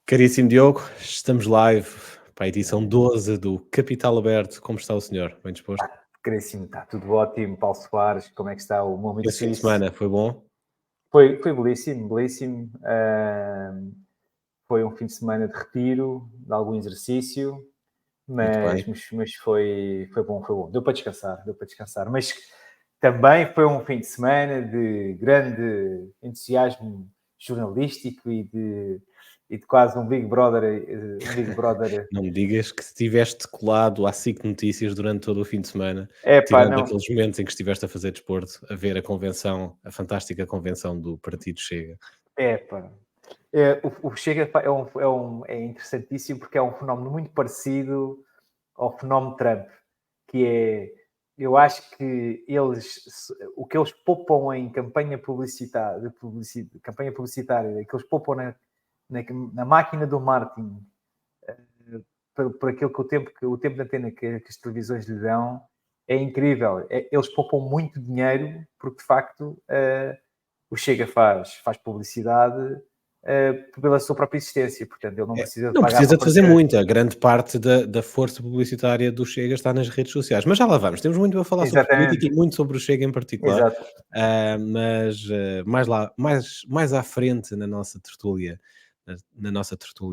Caríssimo Diogo, estamos live para a edição 12 do Capital Aberto. Como está o senhor? Bem disposto? Caríssimo, está tudo ótimo. Paulo Soares, como é que está o meu amigo Esse fim de suíço? semana foi bom? Foi belíssimo, belíssimo. Foi um fim de semana de retiro, de algum exercício, Muito mas, bem. mas, mas foi bom, foi bom. Deu para descansar, deu para descansar. Mas também foi um fim de semana de grande entusiasmo jornalístico e de quase um Big Brother. Não me digas que estiveste colado à SIC Notícias durante todo o fim de semana, Epá, tirando não, aqueles momentos em que estiveste a fazer desporto, a ver a convenção, a fantástica convenção do Partido Chega. epá. O Chega é interessantíssimo porque é um fenómeno muito parecido ao fenómeno Trump, que é, eu acho que o que eles poupam em campanha publicitária, campanha publicitária, que eles poupam na máquina do marketing, por aquilo que o tempo de antena que as televisões lhe dão, é incrível. Eles poupam muito dinheiro porque, de facto, o Chega faz publicidade pela sua própria existência. Portanto, ele não precisa de Não pagar para precisa de fazer aparecer. muita, grande parte da força publicitária do Chega está nas redes sociais. Mas já lá vamos, temos muito a falar sobre política e Exatamente. muito sobre o Chega em particular, Exato. mas mais à frente na nossa tertúlia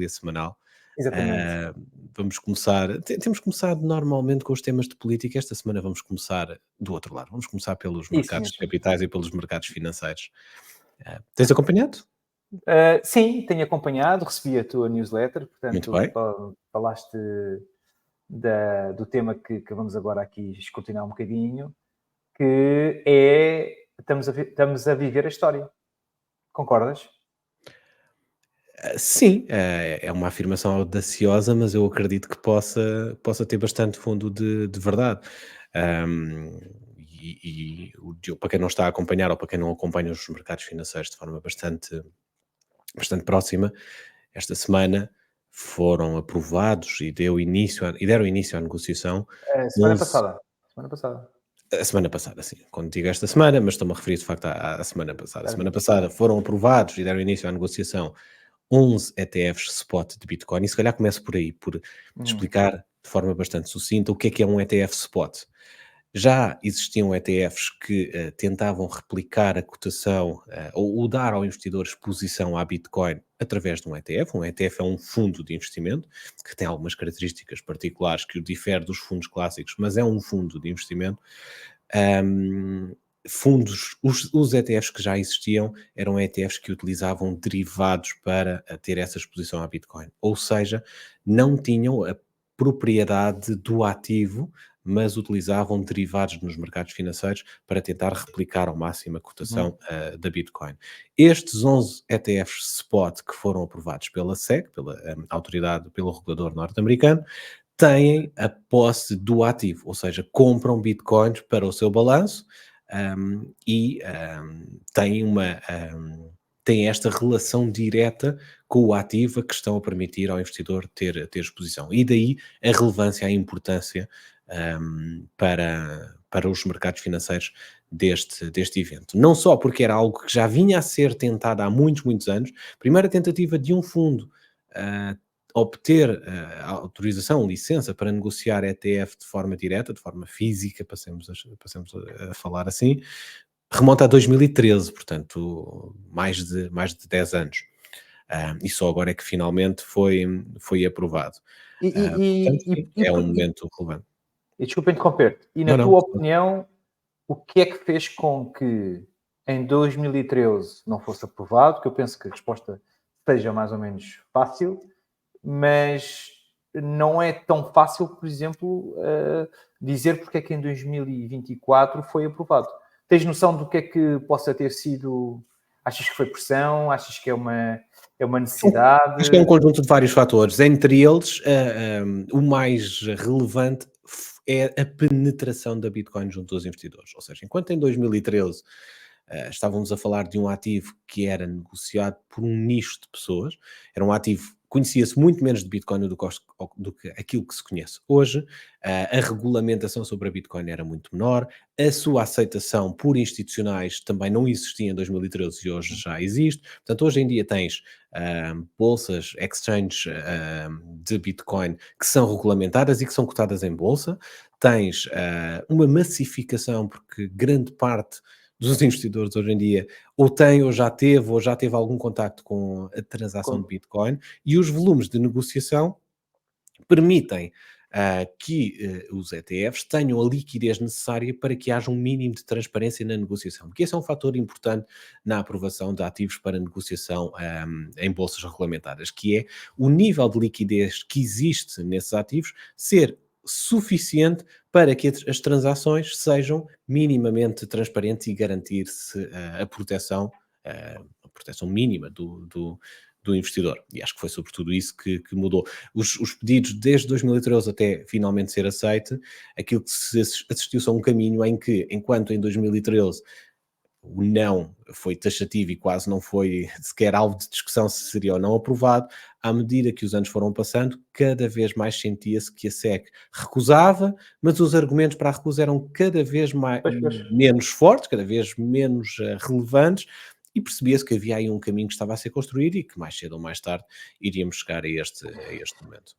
semanal. Exatamente. ah, Vamos começar, temos começado normalmente com os temas de política, esta semana vamos começar do outro lado, vamos começar pelos Isso mercados de mesmo. capitais e pelos mercados financeiros. Tens acompanhado? Sim, tenho acompanhado, recebi a tua newsletter, Muito portanto, bem. falaste do tema que vamos agora aqui escrutinar um bocadinho, que estamos a viver a história. Concordas? Sim, é uma afirmação audaciosa, mas eu acredito que possa ter bastante fundo de verdade. Ahm, o Diogo, para quem não está a acompanhar ou para quem não acompanha os mercados financeiros de forma bastante próxima, esta semana foram aprovados e deram início à negociação Semana 11. passada. Semana passada. A semana passada, sim. Quando digo esta semana, mas estou-me a referir de facto à semana passada. A semana Certo? passada foram aprovados e deram início à negociação 11 ETFs spot de Bitcoin. E se calhar começo por aí, por Hum. explicar de forma bastante sucinta o que é um ETF spot. Já existiam ETFs que tentavam replicar a cotação ou dar ao investidor exposição à Bitcoin através de um ETF. Um ETF é um fundo de investimento que tem algumas características particulares que o difere dos fundos clássicos, mas é um fundo de investimento. Ahm, os ETFs que já existiam eram ETFs que utilizavam derivados para ter essa exposição à Bitcoin, ou seja, não tinham a propriedade do ativo, mas utilizavam derivados nos mercados financeiros para tentar replicar ao máximo a Uhum. cotação da Bitcoin. Estes 11 ETFs spot que foram aprovados pela SEC, pela autoridade, pelo regulador norte-americano, têm a posse do ativo, ou seja, compram bitcoins para o seu balanço, têm têm esta relação direta com o ativo a que estão a permitir ao investidor ter exposição. E daí a relevância, a importância para os mercados financeiros deste evento. Não só porque era algo que já vinha a ser tentado há muitos, muitos anos, primeira tentativa de um fundo ah, obter a autorização, licença para negociar ETF de forma direta, de forma física, passemos a falar assim, remonta a 2013, portanto, mais de 10 anos. E só agora é que finalmente foi aprovado. E, e, Portanto, e, sim, e, é um e, momento relevante. e desculpa interromper-te. E na Não, não, tua opinião, o que é que fez com que em 2013 não fosse aprovado? Que eu penso que a resposta seja mais ou menos fácil, mas não é tão fácil, por exemplo, dizer porque é que em 2024 foi aprovado. Tens noção do que é que possa ter sido? Achas que foi pressão? Achas que é uma Acho que é um necessidade? conjunto de vários fatores, entre eles, o mais relevante é a penetração da Bitcoin junto dos investidores. Ou seja, enquanto em 2013 estávamos a falar de um ativo que era negociado por um nicho de pessoas, era um ativo conhecia-se muito menos de Bitcoin do que aquilo que se conhece hoje. A regulamentação sobre a Bitcoin era muito menor, a sua aceitação por institucionais também não existia em 2013 e hoje já existe. Portanto, hoje em dia tens bolsas, exchanges de Bitcoin que são regulamentadas e que são cotadas em bolsa. Tens uma massificação, porque grande parte dos investidores hoje em dia ou tem ou já teve algum contacto com a transação de Bitcoin, e os volumes de negociação permitem que os ETFs tenham a liquidez necessária para que haja um mínimo de transparência na negociação, porque esse é um fator importante na aprovação de ativos para negociação em bolsas regulamentadas, que é o nível de liquidez que existe nesses ativos ser suficiente para que as transações sejam minimamente transparentes e garantir-se a proteção mínima do investidor. E acho que foi sobretudo isso que mudou. Os pedidos desde 2013 até finalmente ser aceite, aquilo que se assistiu são um caminho em que, enquanto em 2013 o não foi taxativo e quase não foi sequer alvo de discussão se seria ou não aprovado, à medida que os anos foram passando, cada vez mais sentia-se que a SEC recusava, mas os argumentos para a recusa eram cada vez Pois. menos fortes, cada vez menos relevantes, e percebia-se que havia aí um caminho que estava a ser construído e que mais cedo ou mais tarde iríamos chegar a este momento.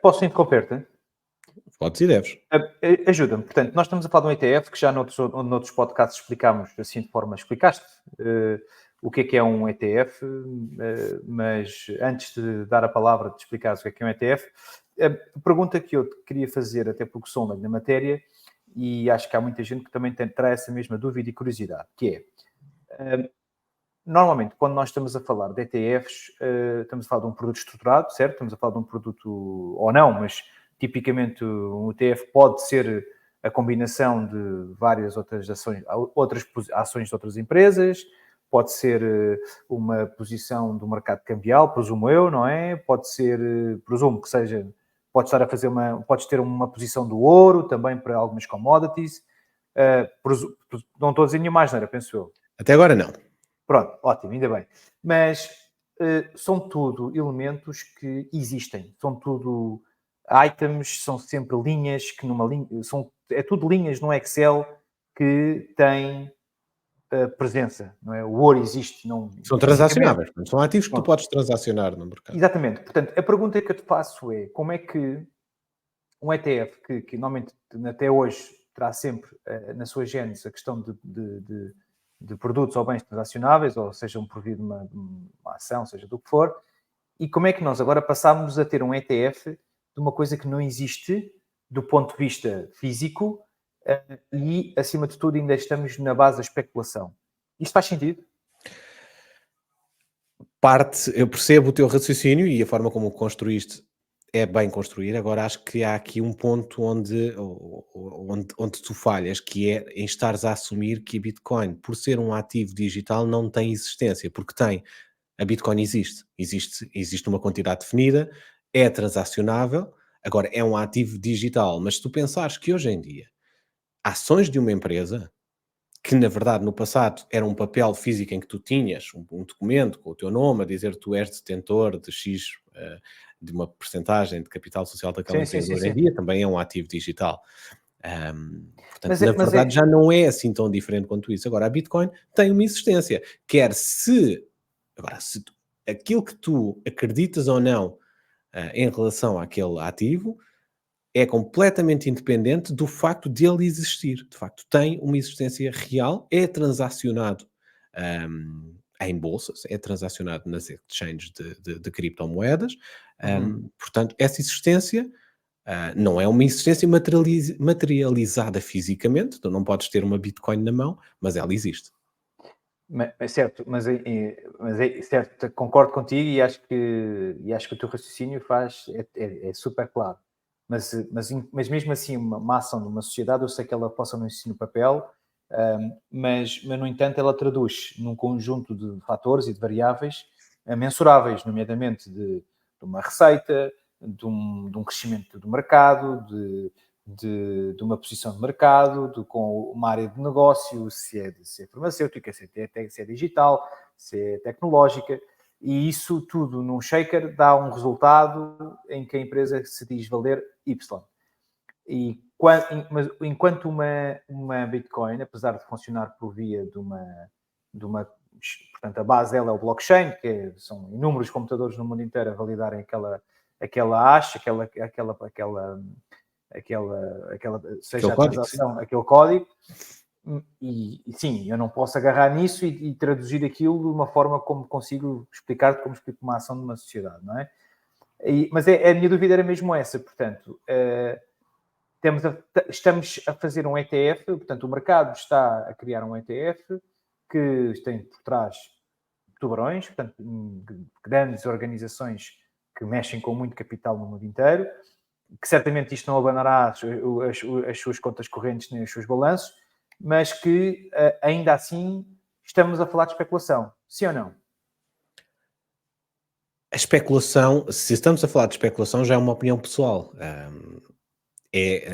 Posso interromper-te? Podes e deves. Ajuda-me. Portanto, nós estamos a falar de um ETF que já noutros podcasts explicámos, assim de forma, explicaste o que é um ETF, mas antes de dar a palavra, de explicares o que é um ETF, a pergunta que eu te queria fazer, até porque sou leigo na matéria, e acho que há muita gente que também terá essa mesma dúvida e curiosidade, que é, normalmente, quando nós estamos a falar de ETFs, estamos a falar de um produto estruturado, certo? Estamos a falar de um produto, ou não, mas tipicamente um ETF pode ser a combinação de várias outras ações de outras empresas, pode ser uma posição do mercado cambial, presumo eu, não é? Pode ser, presumo que seja, podes ter uma posição do ouro também para algumas commodities. Não estou a dizer nenhuma asneira, penso eu. Até agora não. Pronto, ótimo, ainda bem. Mas são tudo elementos que existem, são tudo items, são sempre linhas que numa linha, é tudo linhas no Excel que têm presença, não é? O ouro existe, não São fisicamente. transacionáveis, são ativos que tu Pronto. podes transacionar no mercado. Exatamente. Portanto, a pergunta que eu te faço é como é que um ETF que normalmente até hoje terá sempre na sua gênese a questão de produtos ou bens transacionáveis, ou seja, um provido de uma ação, seja do que for, e como é que nós agora passámos a ter um ETF de uma coisa que não existe do ponto de vista físico e, acima de tudo, ainda estamos na base da especulação. Isto faz sentido? Eu percebo o teu raciocínio e a forma como o construíste é bem construir. Agora acho que há aqui um ponto onde tu falhas, que é em estares a assumir que a Bitcoin, por ser um ativo digital, não tem existência, porque tem. A Bitcoin existe uma quantidade definida, é transacionável, agora é um ativo digital, mas se tu pensares que hoje em dia ações de uma empresa, que na verdade no passado era um papel físico em que tu tinhas um documento com o teu nome a dizer que tu és detentor de X, de uma percentagem de capital social daquela Sim, sim, empresa, sim, hoje em sim. dia também é um ativo digital. Portanto, Mas na é, mas verdade é, já não é assim tão diferente quanto isso. Agora, a Bitcoin tem uma existência, quer se, agora, aquilo que tu acreditas ou não em relação àquele ativo, é completamente independente do facto de ele existir. De facto, tem uma existência real, é transacionado em bolsas, é transacionado nas exchanges de criptomoedas. Portanto, essa existência não é uma existência materializada fisicamente, tu não podes ter uma Bitcoin na mão, mas ela existe. É certo, mas é certo, concordo contigo e acho que o teu raciocínio é super claro. Mas mesmo assim, uma ação de uma sociedade, eu sei que ela possa não existir no papel, mas no entanto ela traduz num conjunto de fatores e de variáveis mensuráveis, nomeadamente de uma receita, de um crescimento do mercado, de uma posição de mercado, com uma área de negócio, se é farmacêutica, se é digital, se é tecnológica. E isso tudo num shaker dá um resultado em que a empresa se diz valer Y. Mas enquanto uma Bitcoin, apesar de funcionar por via de uma portanto, a base dela é o blockchain, são inúmeros computadores no mundo inteiro a validarem aquela hash, Aquele seja a código, sim. transação, aquele código, e sim, eu não posso agarrar nisso e traduzir aquilo de uma forma como consigo explicar como explico uma ação de uma sociedade, não é? Mas a minha dúvida era mesmo essa, portanto, estamos a fazer um ETF, portanto, o mercado está a criar um ETF que tem por trás tubarões, portanto, grandes organizações que mexem com muito capital no mundo inteiro, que certamente isto não abandonará as suas contas correntes nem os seus balanços, mas que ainda assim estamos a falar de especulação, sim ou não? A especulação, se estamos a falar de especulação, já é uma opinião pessoal.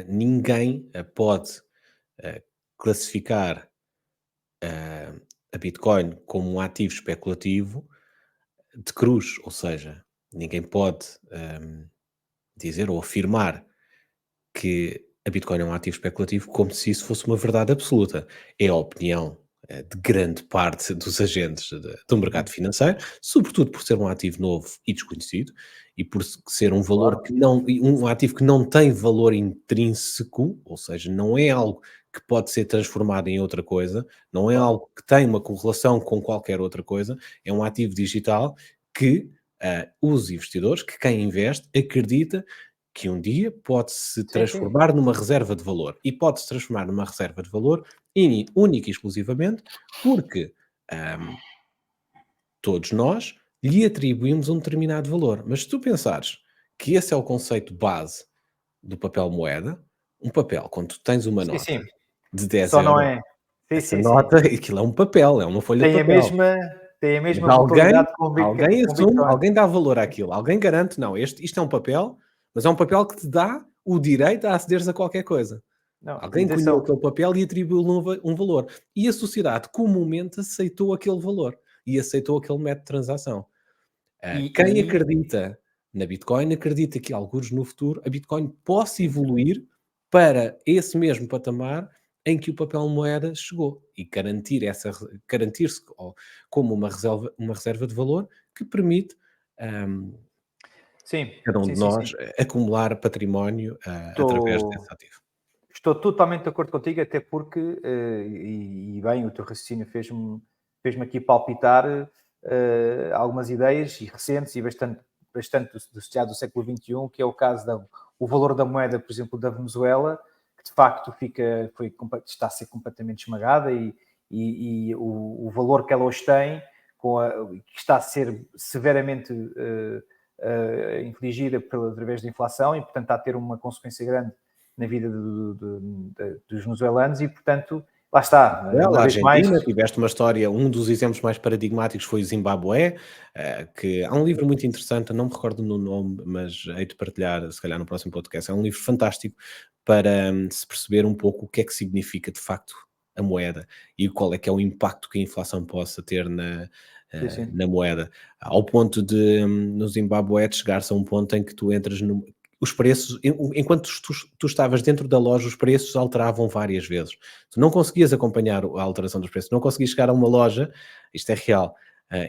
Ninguém pode classificar a Bitcoin como um ativo especulativo de cruz, ou seja, ninguém pode dizer ou afirmar que a Bitcoin é um ativo especulativo como se isso fosse uma verdade absoluta. É a opinião de grande parte dos agentes do mercado financeiro, sobretudo por ser um ativo novo e desconhecido, e por ser um valor Claro. que não, um ativo que não tem valor intrínseco, ou seja, não é algo que pode ser transformado em outra coisa, não é Claro. algo que tem uma correlação com qualquer outra coisa, é um ativo digital que os investidores, que quem investe, acredita que um dia pode-se Sim, sim. transformar numa reserva de valor. E pode-se transformar numa reserva de valor única e exclusivamente porque ahm, todos nós lhe atribuímos um determinado valor. Mas se tu pensares que esse é o conceito base do papel moeda, um papel, quando tu tens uma Sim, nota sim. de 10 Só não euros, é. Sim, essa sim, sim. nota, aquilo é um papel, é uma folha de Tem a papel. mesma, tem a Mas mesma alguém, volatilidade com alguém com assume, Bitcoin. alguém dá valor àquilo, alguém garante, não, isto é um papel, mas é um papel que te dá o direito a acederes a qualquer coisa. Não, e Alguém cunhou atenção. aquele papel e atribuiu-lhe um valor. E a sociedade comumente aceitou aquele valor e aceitou aquele método de transação. E, Quem e acredita na Bitcoin acredita que, alguns no futuro, a Bitcoin possa evoluir para esse mesmo patamar em que o papel moeda chegou e garantir-se como uma reserva de valor que permite ahm, sim, cada um sim, de sim, sim. nós acumular património através desse Estou, ativo. estou totalmente de acordo contigo, até porque, e bem, o teu raciocínio fez-me aqui palpitar algumas ideias e recentes e bastante já do século XXI, que é o caso o valor da moeda, por exemplo, da Venezuela, que de facto está a ser completamente esmagada e o valor que ela hoje tem, que está a ser severamente infligida através da inflação e, portanto, está a ter uma consequência grande na vida dos venezuelanos e, portanto, lá está, Venezuela, uma a vez mais. Argentina, tiveste uma história, um dos exemplos mais paradigmáticos foi o Zimbábue, que há um livro muito interessante, não me recordo no nome, mas hei de partilhar, se calhar no próximo podcast. É um livro fantástico para se perceber um pouco o que é que significa de facto a moeda e qual é que é o impacto que a inflação possa ter Sim, sim. na moeda. Ao ponto de, no Zimbábue, de chegar-se a um ponto em que tu entras no. Os preços, enquanto tu estavas dentro da loja, os preços alteravam várias vezes. Tu não conseguias acompanhar a alteração dos preços, não conseguias chegar a uma loja, isto é real,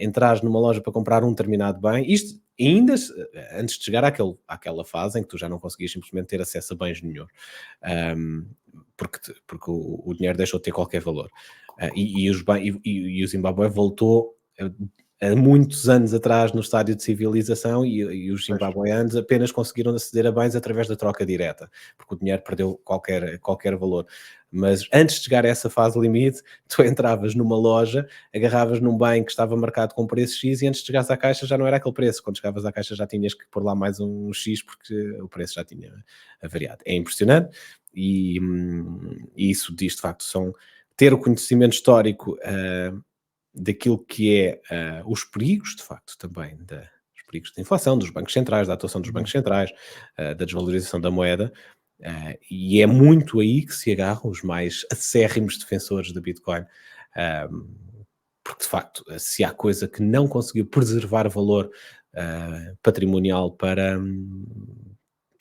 entrares numa loja para comprar um determinado bem, isto ainda antes de chegar àquela fase em que tu já não conseguias simplesmente ter acesso a bens nenhum, um, porque o dinheiro deixou de ter qualquer valor. E o Zimbábue voltou há muitos anos atrás no estádio de civilização e os Pois. zimbabueanos apenas conseguiram aceder a bens através da troca direta, porque o dinheiro perdeu qualquer valor. Mas antes de chegar a essa fase limite, tu entravas numa loja, agarravas num bem que estava marcado com preço X e antes de chegares à caixa já não era aquele preço. Quando chegavas à caixa já tinhas que pôr lá mais um X porque o preço já tinha variado. É impressionante e isso diz de facto ter o conhecimento histórico daquilo que é os perigos, de facto, também os perigos da inflação, dos bancos centrais, da atuação dos bancos Uhum. centrais, da desvalorização da moeda, e é muito aí que se agarram os mais acérrimos defensores da Bitcoin. porque de facto, se há coisa que não conseguiu preservar valor patrimonial para,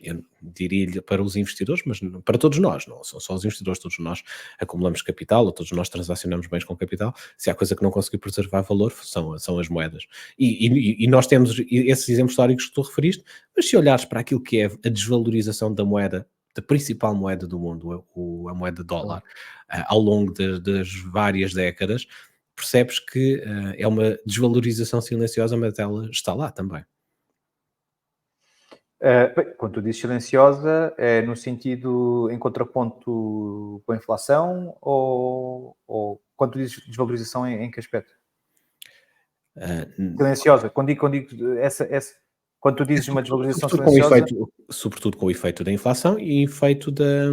eu diria-lhe para os investidores, mas para todos nós, não são só os investidores, todos nós acumulamos capital, ou todos nós transacionamos bens com capital, se há coisa que não conseguiu preservar valor, são as moedas. E nós temos esses exemplos históricos que tu referiste, mas se olhares para aquilo que é a desvalorização da moeda, da principal moeda do mundo, a moeda dólar, ao longo das várias décadas, percebes que é uma desvalorização silenciosa, mas ela está lá também. Bem, quando tu dizes silenciosa, é no sentido em contraponto com a inflação ou quando tu dizes desvalorização em que aspecto? Silenciosa. Quando digo quando tu dizes uma desvalorização silenciosa... Sobretudo com o efeito da inflação e efeito da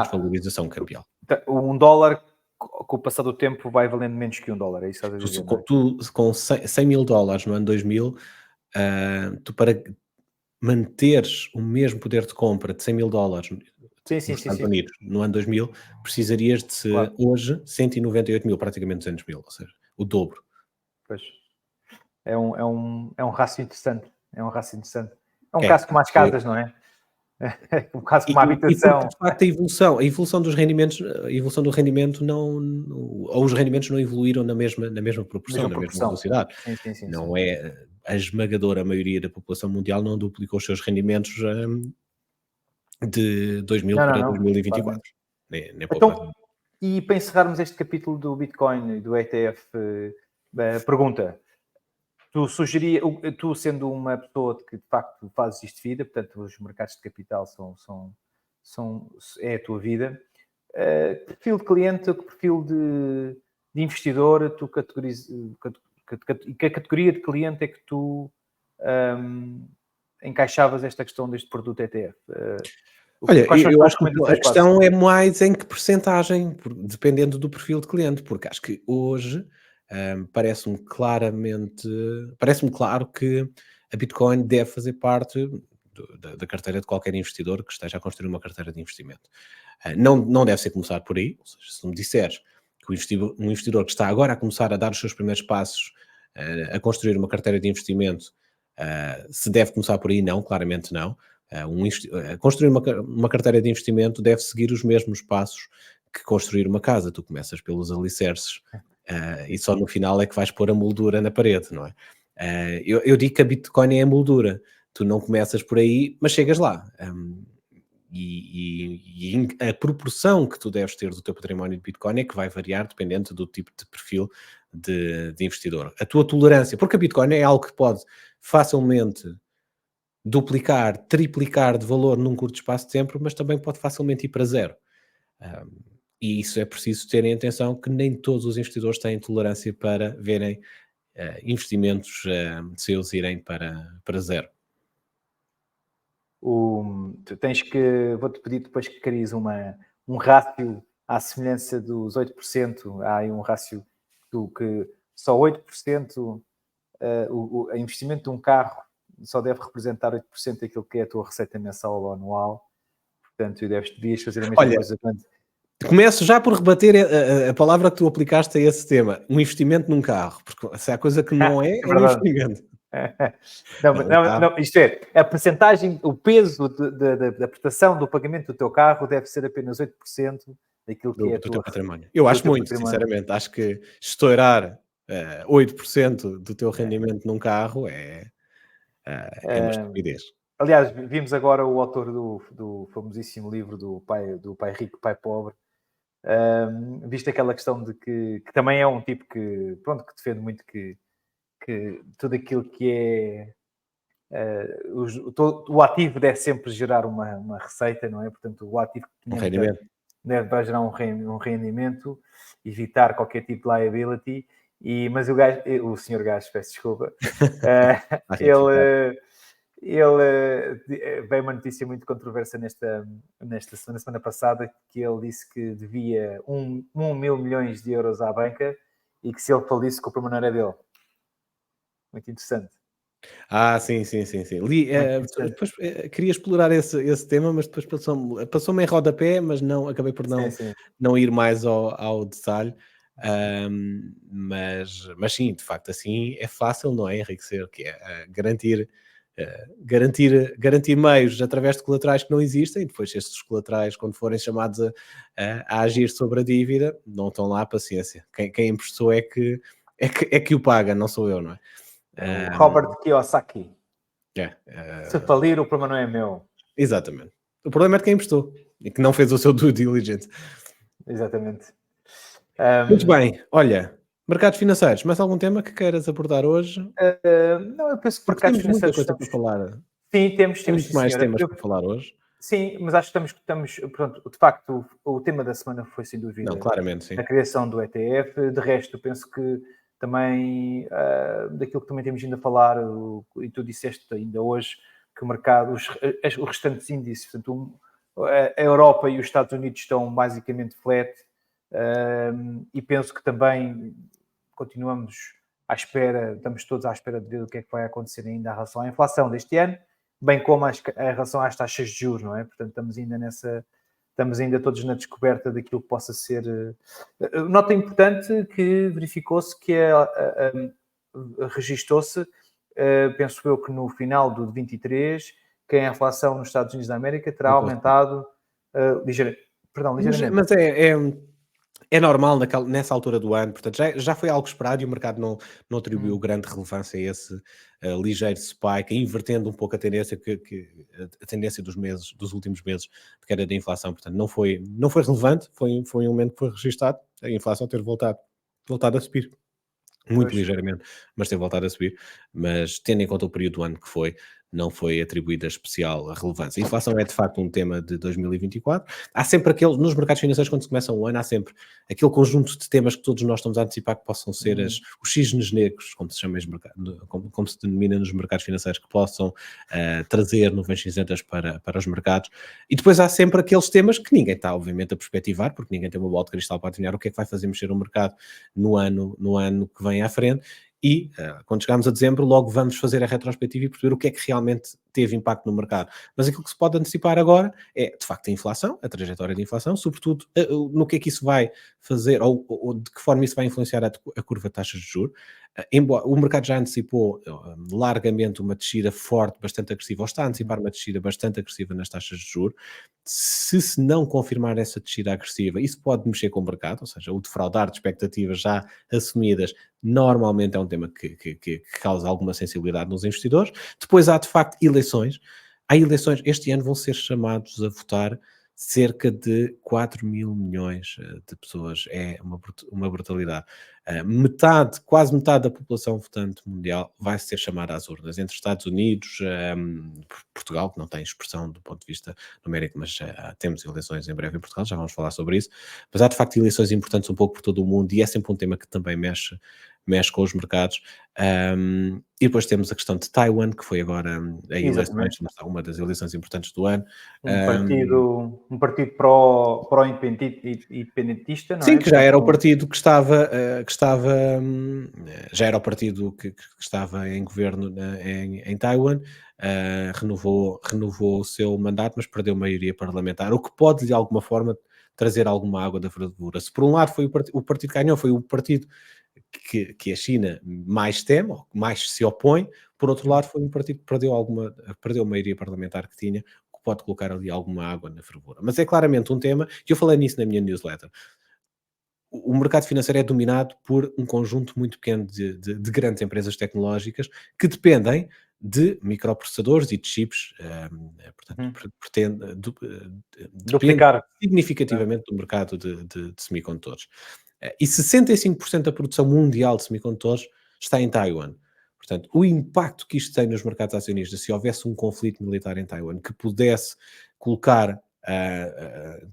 desvalorização cambial. Um dólar, com o passar do tempo, vai valendo menos que $1, é isso que estás a dizer, não é? Tu com 100 mil dólares no ano 2000, tu para manteres o mesmo poder de compra de 100 mil dólares nos Estados Unidos no ano 2000, precisarias de, Claro. hoje, 198 mil, praticamente 200 mil, ou seja, o dobro. Pois. É um rácio interessante. É um rácio interessante. É um caso como as casas, não é? É um caso como a habitação. E de facto a evolução dos rendimentos, a evolução do rendimento ou os rendimentos não evoluíram na mesma proporção, na mesma velocidade. Sim. Não é a esmagadora maioria da população mundial não duplicou os seus rendimentos de 2000 para 2024. Nem então, e para encerrarmos este capítulo do Bitcoin e do ETF, pergunta: tu sendo uma pessoa que de facto fazes isto de vida, portanto os mercados de capital é a tua vida, que perfil de cliente, que perfil de investidor tu categorizas, que a categoria de cliente é que tu encaixavas esta questão deste produto ETF? Olha, eu acho que a questão é mais em que percentagem, dependendo do perfil de cliente, porque acho que hoje parece-me claro que a Bitcoin deve fazer parte da carteira de qualquer investidor que esteja a construir uma carteira de investimento. Não deve ser começar por aí, ou seja, se me disseres que um investidor que está agora a começar a dar os seus primeiros passos a construir uma carteira de investimento, se deve começar por aí, não, claramente não. Construir uma carteira de investimento deve seguir os mesmos passos que construir uma casa. Tu começas pelos alicerces e só no final é que vais pôr a moldura na parede, não é? Eu digo que a Bitcoin é a moldura. Tu não começas por aí, mas chegas lá. E a proporção que tu deves ter do teu património de Bitcoin é que vai variar dependendo do tipo de perfil de investidor. A tua tolerância, porque a Bitcoin é algo que pode facilmente duplicar, triplicar de valor num curto espaço de tempo, mas também pode facilmente ir para zero. E isso é preciso terem atenção que nem todos os investidores têm tolerância para verem investimentos seus irem para zero. Vou-te pedir depois que cries um rácio à semelhança dos 8%. Há aí um rácio que só 8% o investimento de um carro só deve representar 8% daquilo que é a tua receita mensal ou anual. Portanto, devias fazer a mesma coisa. Começo já por rebater a palavra que tu aplicaste a esse tema, um investimento num carro, porque se há coisa que não é um investimento. Não, isto é, a percentagem, o peso da prestação do pagamento do teu carro deve ser apenas 8% daquilo que é do teu património. Eu acho muito, sinceramente, acho que estourar 8% do teu rendimento num carro é uma estupidez. Aliás, vimos agora o autor do famosíssimo livro do pai rico, pai pobre. Viste aquela questão de que também é um tipo que defende muito que tudo aquilo que é o ativo deve sempre gerar uma receita, não é? Portanto, o ativo um rendimento deve gerar um rendimento, evitar qualquer tipo de liability. Mas o senhor Gajo, peço desculpa, ele veio uma notícia muito controversa na semana passada, que ele disse que devia 1.000 milhões de euros à banca e que se ele falisse, que o problema não era dele. Muito interessante. Sim. Depois queria explorar esse tema, mas depois passou-me em rodapé, mas não acabei por não ir mais ao detalhe. Mas sim, de facto, assim é fácil, não é, enriquecer, que é garantir meios através de colaterais que não existem, e depois esses colaterais, quando forem chamados a agir sobre a dívida, não estão lá, paciência. Quem emprestou é que o paga, não sou eu, não é? É o Robert Kiyosaki. É, Se falir, o problema não é meu. exatamente. O problema é de quem emprestou e que não fez o seu due diligence. Exatamente. Muito bem, olha, mercados financeiros, mais algum tema que queiras abordar hoje? Não, eu penso que Porque mercados temos muita financeiros coisa para estamos... falar, Sim, temos, muito sim, mais senhora. temas para falar hoje. Sim, mas acho que estamos, pronto, de facto, o tema da semana foi sem Não, dúvida claramente, sim. a criação do ETF. De resto, eu penso que também, daquilo que também temos ainda a falar, e tu disseste ainda hoje, que o mercado, os restantes índices, portanto, a Europa e os Estados Unidos estão basicamente flat, e penso que também continuamos à espera, estamos todos à espera de ver o que é que vai acontecer ainda em relação à inflação deste ano, bem como em relação às taxas de juros, não é? Portanto, estamos ainda todos na descoberta daquilo que possa ser. Nota importante que verificou-se que registou-se, penso eu que no final do 23, que a inflação nos Estados Unidos da América terá Então, sim. aumentado Mas ligeiramente. mas é normal nessa altura do ano, portanto, já foi algo esperado e o mercado não atribuiu grande relevância a esse ligeiro spike, invertendo um pouco a tendência a tendência dos últimos meses de queda da inflação. Portanto, não foi relevante, foi um momento que foi registado, a inflação ter voltado a subir. Muito Pois. ligeiramente, mas tem voltado a subir. Mas tendo em conta o período do ano que foi, não foi atribuída especial relevância. A inflação é de facto um tema de 2024. Há sempre nos mercados financeiros, quando se começa um ano, há sempre aquele conjunto de temas que todos nós estamos a antecipar que possam ser os cisnes negros, como se chama como se denomina nos mercados financeiros, que possam trazer nuvens cinzentas para os mercados. E depois há sempre aqueles temas que ninguém está, obviamente, a perspectivar, porque ninguém tem uma bola de cristal para adivinhar o que é que vai fazer mexer o mercado no ano que vem à frente. E quando chegarmos a dezembro, logo vamos fazer a retrospectiva e perceber o que é que realmente teve impacto no mercado. Mas aquilo que se pode antecipar agora é, de facto, a inflação, a trajetória de inflação, sobretudo no que é que isso vai fazer, ou de que forma isso vai influenciar a curva de taxas de juros. Embora o mercado já antecipou largamente uma descida forte, bastante agressiva, ou está a antecipar uma descida bastante agressiva nas taxas de juros. Se não confirmar essa descida agressiva, isso pode mexer com o mercado, ou seja, o defraudar de expectativas já assumidas normalmente é um tema que causa alguma sensibilidade nos investidores. Depois há, de facto, eleições. Há eleições, este ano vão ser chamados a votar cerca de 4 mil milhões de pessoas. É uma brutalidade. Quase metade da população votante mundial vai ser chamada às urnas. Entre Estados Unidos, Portugal, que não tem expressão do ponto de vista numérico, mas temos eleições em breve em Portugal, já vamos falar sobre isso. Mas há, de facto, eleições importantes um pouco por todo o mundo e é sempre um tema que também mexe com os mercados. E depois temos a questão de Taiwan, que foi agora a eleições, Exatamente. uma das eleições importantes do ano. Um partido independentista, não Sim, é? que já era o Portanto, partido já era o partido que estava em governo em Taiwan, renovou o seu mandato, mas perdeu maioria parlamentar, o que pode, de alguma forma, trazer alguma água da fervura. Se por um lado foi o partido que ganhou, foi o partido que a China mais teme, ou que mais se opõe, por outro lado foi um partido que perdeu a maioria parlamentar que tinha, que pode colocar ali alguma água na fervura. Mas é claramente um tema, que eu falei nisso na minha newsletter. O mercado financeiro é dominado por um conjunto muito pequeno de grandes empresas tecnológicas que dependem de microprocessadores e de chips, portanto, depende duplicar. Né? significativamente do mercado de semicondutores. E 65% da produção mundial de semicondutores está em Taiwan. Portanto, o impacto que isto tem nos mercados acionistas, se houvesse um conflito militar em Taiwan que pudesse colocar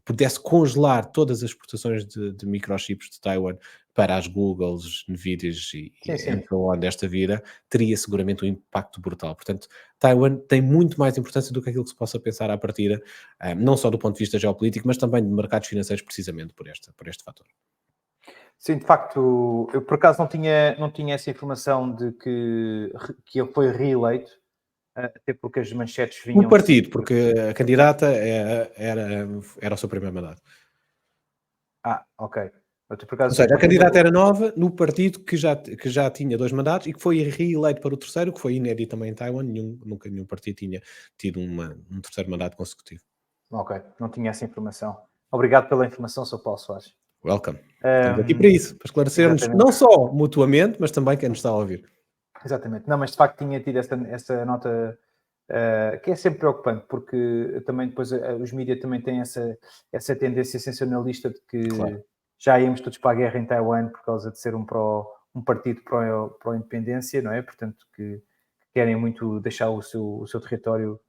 pudesse congelar todas as exportações de microchips de Taiwan para as Googles, Nvidias Sim, sim. desta vida, teria seguramente um impacto brutal. Portanto, Taiwan tem muito mais importância do que aquilo que se possa pensar à partida, não só do ponto de vista geopolítico, mas também de mercados financeiros, precisamente por este fator. Sim, de facto, eu por acaso não tinha essa informação de que ele foi reeleito, até porque as manchetes O vinham partido, sempre. porque a candidata era o seu primeiro mandato. Ok. Por Ou acaso, seja, a candidata era nova no partido que já tinha 2 mandatos e que foi reeleito para o terceiro, que foi inédito também em Taiwan. Nunca nenhum partido tinha tido um terceiro mandato consecutivo. Ok, não tinha essa informação. Obrigado pela informação, Sr. Paulo Soares. Welcome. Estamos aqui para isso, para esclarecermos Exatamente. não só mutuamente, mas também quem nos está a ouvir. Exatamente. Não, mas de facto tinha tido essa nota que é sempre preocupante, porque também depois os mídias também têm essa tendência sensacionalista de que Claro. já íamos todos para a guerra em Taiwan por causa de ser um partido pró-independência, não é? Portanto, que querem muito deixar o seu território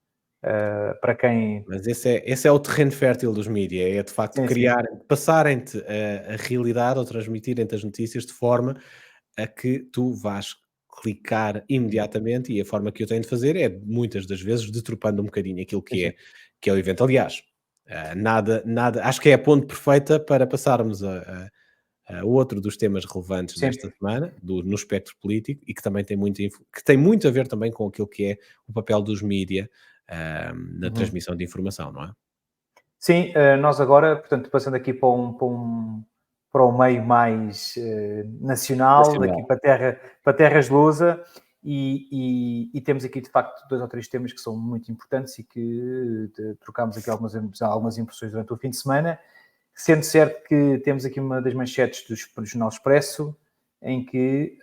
para quem... Mas esse é o terreno fértil dos mídia, é de facto Sim, sim. passarem-te a realidade ou transmitirem-te as notícias de forma a que tu vais clicar imediatamente, e a forma que eu tenho de fazer é, muitas das vezes, deturpando um bocadinho aquilo Sim, sim. que é o evento. Aliás, acho que é a ponte perfeita para passarmos a outro dos temas relevantes Sim. desta semana, no espectro político, e que também que tem muito a ver também com aquilo que é o papel dos mídia na Uhum. transmissão de informação, não é? Sim, nós agora, portanto, passando aqui para o meio mais nacional, daqui Nacional. para terras de Lousa, e temos aqui de facto 2 ou 3 temas que são muito importantes e que trocámos aqui algumas impressões durante o fim de semana, sendo certo que temos aqui uma das manchetes do Jornal Expresso, em que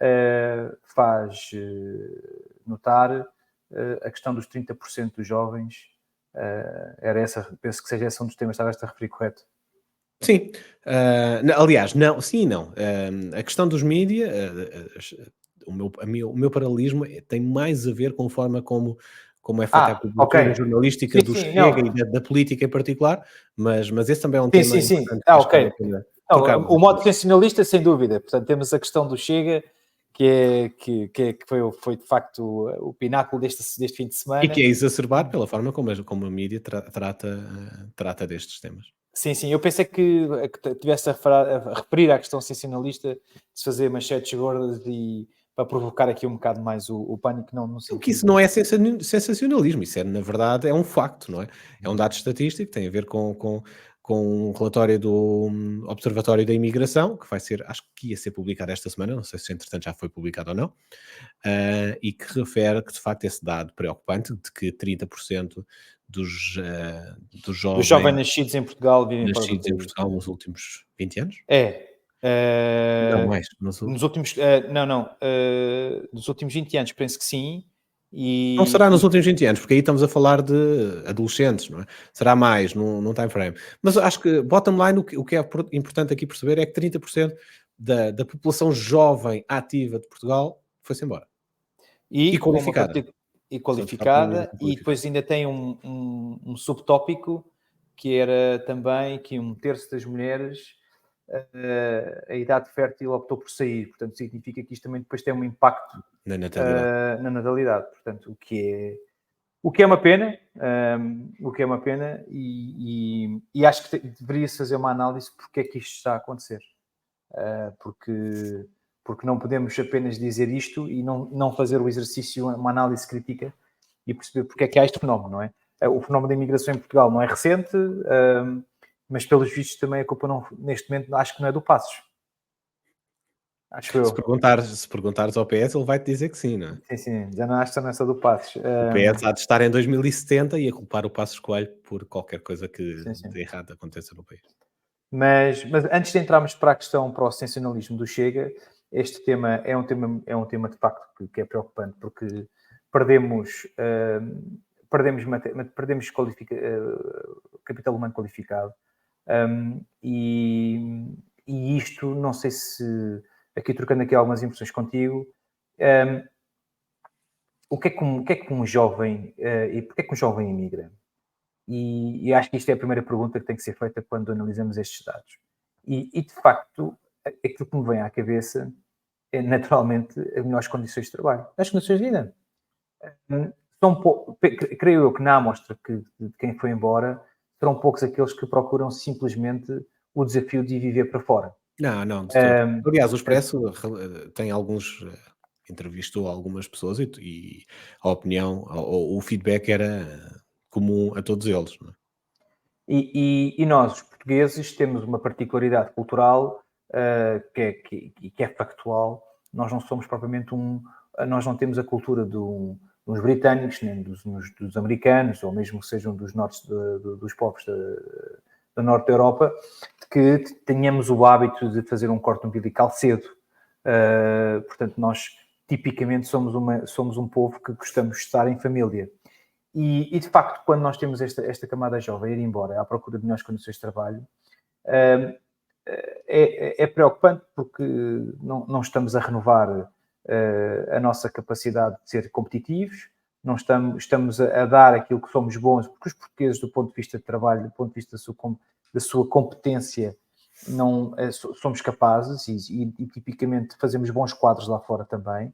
faz notar a questão dos 30% dos jovens. Era essa, penso que seja esse um dos temas que estavas a referir, correto? Sim, aliás, não, sim e não. A questão dos mídia, o meu paralelismo tem mais a ver com a forma como é feita a Ok. cobertura jornalística Sim, do sim, Chega não. e da política em particular, mas esse também é um Sim, tema sim, sim. importante que acho que vale Ok. a pena Não, trocarmos o aqui. modo sensacionalista, sem dúvida. Portanto, temos a questão do Chega, que foi de facto o pináculo deste fim de E que semana. é exacerbado pela forma como a mídia trata destes temas. Sim, sim. Eu pensei que tivesse a referir à questão sensacionalista de se fazer manchetes gordas e para provocar aqui um bocado mais o pânico, não no Não, que sentido isso não é sensacionalismo, isso é, na verdade, é um facto, não é? É um dado estatístico, tem a ver com um relatório do Observatório da Imigração, que vai ser, acho que ia ser publicado esta semana, não sei se entretanto já foi publicado ou não, e que refere que, de facto, esse dado preocupante de que 30% dos dos jovens jovens nascidos em Portugal vivem fora do nascidos em país, Portugal não é? nos últimos 20 anos? É. Não, Eh, mais, nos últimos. Nos últimos 20 anos, penso que sim. não será nos E últimos 20 anos, porque aí estamos a falar de adolescentes, não é? Será mais num time frame. Mas acho que, bottom line, o que é importante aqui perceber é que 30% da população jovem ativa de Portugal foi-se embora. E e com uma qualificada. e São de facto uma qualificada, imigração e qualificada. depois ainda tem um subtópico que era também que 1/3 das mulheres, a idade fértil optou por sair. Portanto, significa que isto também depois tem um impacto Na natalidade. na natalidade. Portanto, o que é uma pena, o que é uma pena, e acho que deveria-se fazer uma análise porque é que isto está a acontecer. Porque não podemos apenas dizer isto e não fazer o exercício, uma análise crítica e perceber porque é que há este fenómeno, não é? O fenómeno da imigração em Portugal não é recente, mas pelos vistos também a culpa não, neste momento acho que não é do Passos, acho Se eu. perguntares, se perguntares ao PS, ele vai-te dizer que sim, não é? Sim, sim, já não acho que nessa do Passos. O PS há de estar em 2070 e a culpar o Passos Coelho por qualquer coisa que Sim, sim. de errado aconteça no país. Mas antes de entrarmos para o sensacionalismo do Chega, este tema é um tema de facto que é preocupante, porque perdemos, perdemos capital humano qualificado, e isto, não sei se, aqui trocando aqui algumas impressões contigo, hum, o que é que um jovem, e porque é que um jovem emigra? E acho que isto é a primeira pergunta que tem que ser feita quando analisamos estes dados. E de facto, aquilo que me vem à cabeça é naturalmente as melhores condições de trabalho, as condições de vida. Hum, creio eu que na amostra de quem foi embora, serão poucos aqueles que procuram simplesmente o desafio de ir viver para fora. Não, não, de todo. Hum, Aliás, o portanto, Expresso tem alguns, entrevistou algumas pessoas e a opinião, o feedback era comum a todos eles, não é? e nós, os portugueses, temos uma particularidade cultural que é factual. Nós não somos propriamente nós não temos a cultura dos britânicos, nem dos americanos, ou mesmo que sejam dos dos povos do norte da Europa, que tenhamos o hábito de fazer um corte umbilical cedo. Portanto, nós tipicamente somos um povo que gostamos de estar em família. E de facto, quando nós temos esta camada jovem a ir embora à procura de melhores condições de trabalho, é preocupante porque não estamos a renovar a nossa capacidade de ser competitivos, não estamos a dar aquilo que somos bons, porque os portugueses, do ponto de vista de trabalho, do ponto de vista da sua competência, não somos capazes e tipicamente fazemos bons quadros lá fora também.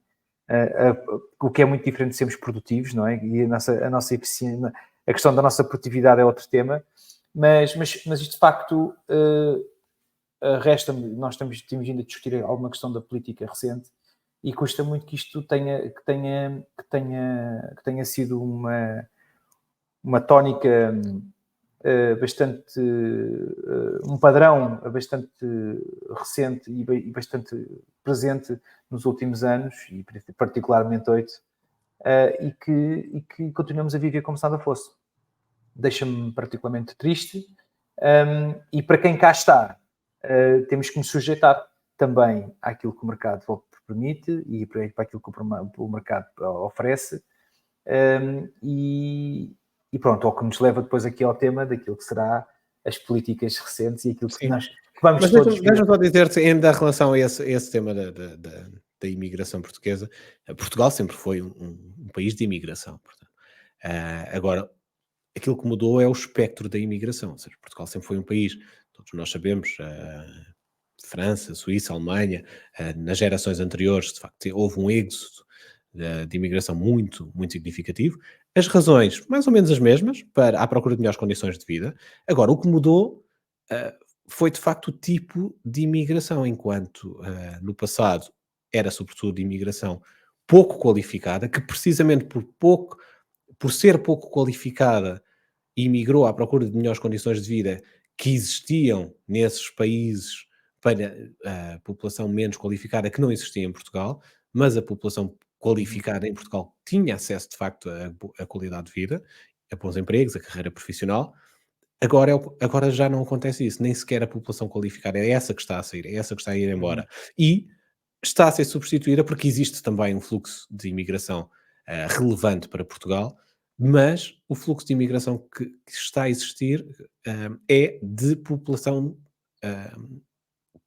O que é muito diferente de sermos produtivos, não é? E a nossa eficiência, a questão da nossa produtividade é outro tema, mas isto de facto resta-me, nós temos vindo a discutir alguma questão da política recente e custa muito que isto tenha sido uma tónica bastante, um padrão bastante recente e bastante presente nos últimos anos, e particularmente 8, e que continuamos a viver como se nada fosse. Deixa-me particularmente triste, e para quem cá está, temos que nos sujeitar também àquilo que o mercado permite e para aquilo que o mercado oferece, e pronto, ao que nos leva depois aqui ao tema daquilo que será as políticas recentes e aquilo que Sim. que vamos Mas todos ver. deixa-me só dizer-te, ainda em relação a esse tema da imigração portuguesa, Portugal sempre foi um país de imigração, portanto. Agora, aquilo que mudou é o espectro da imigração, ou seja, Portugal sempre foi um país, todos nós sabemos, França, Suíça, Alemanha, nas gerações anteriores, de facto, houve um êxodo de imigração muito, muito significativo. As razões, mais ou menos as mesmas, à procura de melhores condições de vida. Agora, o que mudou foi, de facto, o tipo de imigração, enquanto no passado era, sobretudo, imigração pouco qualificada, que precisamente por ser pouco qualificada, imigrou à procura de melhores condições de vida que existiam nesses países para a população menos qualificada que não existia em Portugal, mas a população qualificada em Portugal tinha acesso de facto a qualidade de vida, a bons empregos, a carreira profissional. Agora já não acontece isso, nem sequer a população qualificada é essa que está a sair, é essa que está a ir Uhum. embora. E está a ser substituída porque existe também um fluxo de imigração relevante para Portugal, mas o fluxo de imigração que está a existir é de população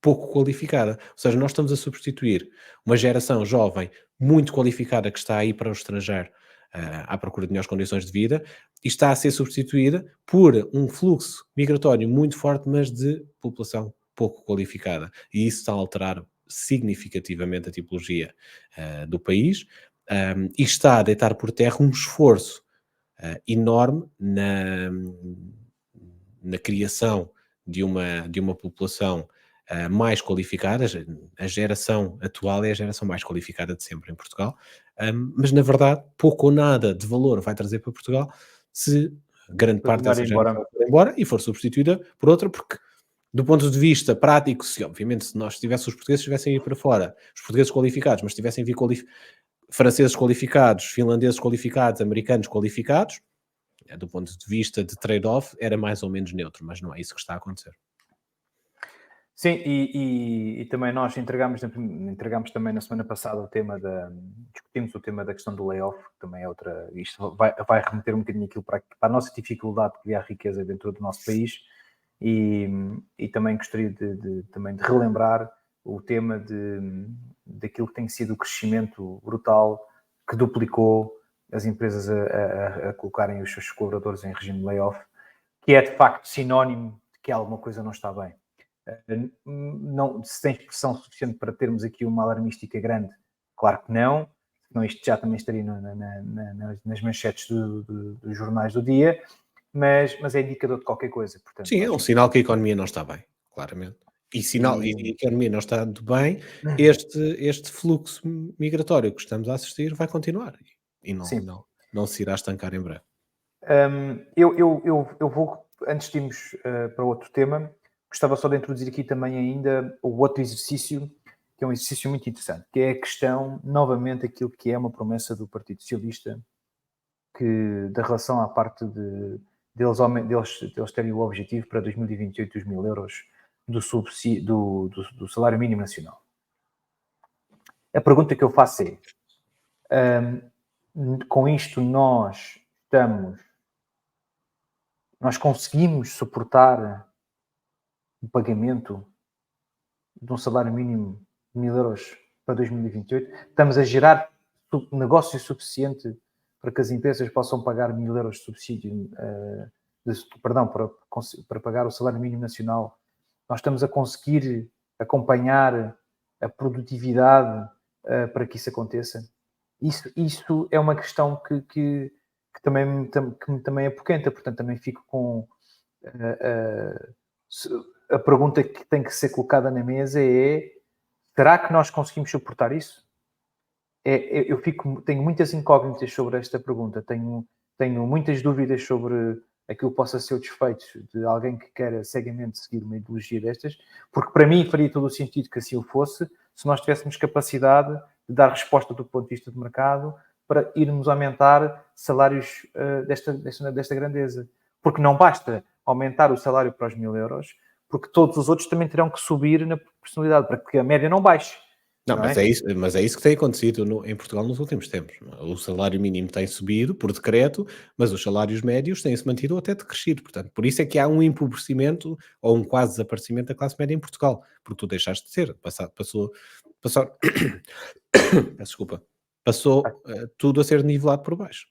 pouco qualificada. Ou seja, nós estamos a substituir uma geração jovem muito qualificada que está aí para o estrangeiro à procura de melhores condições de vida e está a ser substituída por um fluxo migratório muito forte, mas de população pouco qualificada. E isso está a alterar significativamente a tipologia do país e está a deitar por terra um esforço enorme na criação de uma população mais qualificada. A geração atual é a geração mais qualificada de sempre em Portugal, mas na verdade pouco ou nada de valor vai trazer para Portugal se grande parte Continuar a dessa ir embora. geração for embora e for substituída por outra, porque do ponto de vista prático, se obviamente se nós tivéssemos os portugueses tivessem ido para fora, os portugueses qualificados, mas tivessem vindo franceses qualificados, finlandeses qualificados, americanos qualificados, do ponto de vista de trade-off, era mais ou menos neutro, mas não é isso que está a acontecer. Sim, e também nós entregamos também na semana passada discutimos o tema da questão do layoff, que também é outra, isto vai remeter um bocadinho aquilo para a nossa dificuldade de criar riqueza dentro do nosso país, e também gostaria também de relembrar o tema daquilo que tem sido o crescimento brutal que duplicou as empresas a colocarem os seus colaboradores em regime de layoff, que é de facto sinónimo de que alguma coisa não está bem. Não se tem expressão suficiente para termos aqui uma alarmística grande, claro que não, senão isto já também estaria nas manchetes dos jornais do dia, mas é indicador de qualquer coisa. Portanto, Sim, é um sinal que a economia não está bem, claramente. E sinal, e a economia não estando bem, este fluxo migratório que estamos a assistir vai continuar e sim. não se irá estancar em breve. Eu vou, antes de irmos para outro tema, gostava só de introduzir aqui também ainda o outro exercício, que é um exercício muito interessante, que é a questão, novamente, aquilo que é uma promessa do Partido Socialista, que, da relação à parte deles terem o objetivo para 2028 dos 1.000 euros do salário mínimo nacional. A pergunta que eu faço é, com isto nós conseguimos suportar o pagamento de um salário mínimo de 1.000 euros para 2028? Estamos a gerar negócio suficiente para que as empresas possam pagar 1.000 euros de subsídio, para pagar o salário mínimo nacional? Nós estamos a conseguir acompanhar a produtividade para que isso aconteça? Isso é uma questão que também apoquenta, portanto também fico com a pergunta que tem que ser colocada na mesa é: será que nós conseguimos suportar isso? Tenho muitas incógnitas sobre esta pergunta, tenho muitas dúvidas sobre aquilo que possa ser o desfecho de alguém que queira cegamente seguir uma ideologia destas, porque para mim faria todo o sentido que assim o fosse, se nós tivéssemos capacidade de dar resposta do ponto de vista do mercado para irmos aumentar salários desta grandeza. Porque não basta aumentar o salário para os 1.000 euros, porque todos os outros também terão que subir na proporcionalidade, para que a média não baixe. Não, mas é isso que tem acontecido em Portugal nos últimos tempos. O salário mínimo tem subido por decreto, mas os salários médios têm-se mantido ou até decrescido. Portanto, por isso é que há um empobrecimento ou um quase desaparecimento da classe média em Portugal, porque tu deixaste de ser, passou, peço desculpa, passou tudo a ser nivelado por baixo.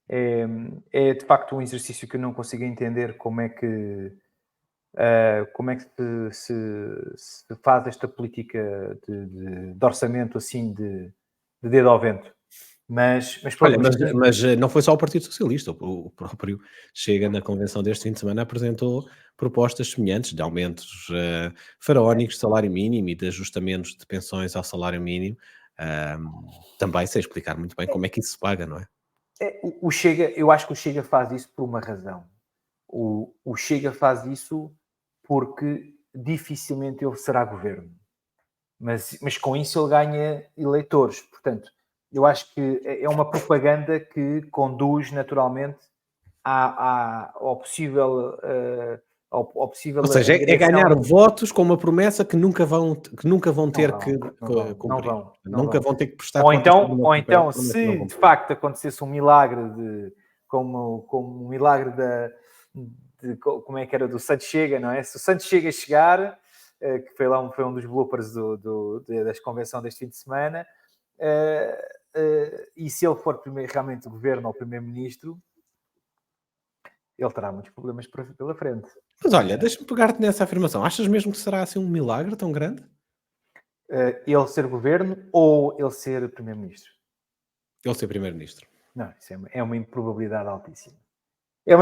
É de facto um exercício que eu não consigo entender como é que se faz esta política de orçamento assim de dedo ao vento. Mas Olha, mas não foi só o Partido Socialista, o próprio Chega, na convenção deste fim de semana, apresentou propostas semelhantes de aumentos faraónicos de salário mínimo e de ajustamentos de pensões ao salário mínimo, também sem explicar muito bem como é que isso se paga, não é? O Chega, eu acho que o Chega faz isso por uma razão. O Chega faz isso porque dificilmente ele será governo. Mas com isso ele ganha eleitores. Portanto, eu acho que é uma propaganda que conduz naturalmente ao possível... ao possível Ou seja, é ganhar votos com uma promessa que nunca vão ter que cumprir. Nunca vão ter que prestar contas. Ou então, se de facto acontecesse um milagre como um milagre como é que era, do Santos Chega, não é? Se o Santos Chega chegar, que foi um dos bloopers da convenção deste fim de semana, e se ele for realmente o governo ou primeiro-ministro, ele terá muitos problemas pela frente. Mas olha, deixa-me pegar-te nessa afirmação. Achas mesmo que será assim um milagre tão grande? Ele ser governo ou ele ser primeiro-ministro? Ele ser primeiro-ministro. Não, isso é uma improbabilidade altíssima. É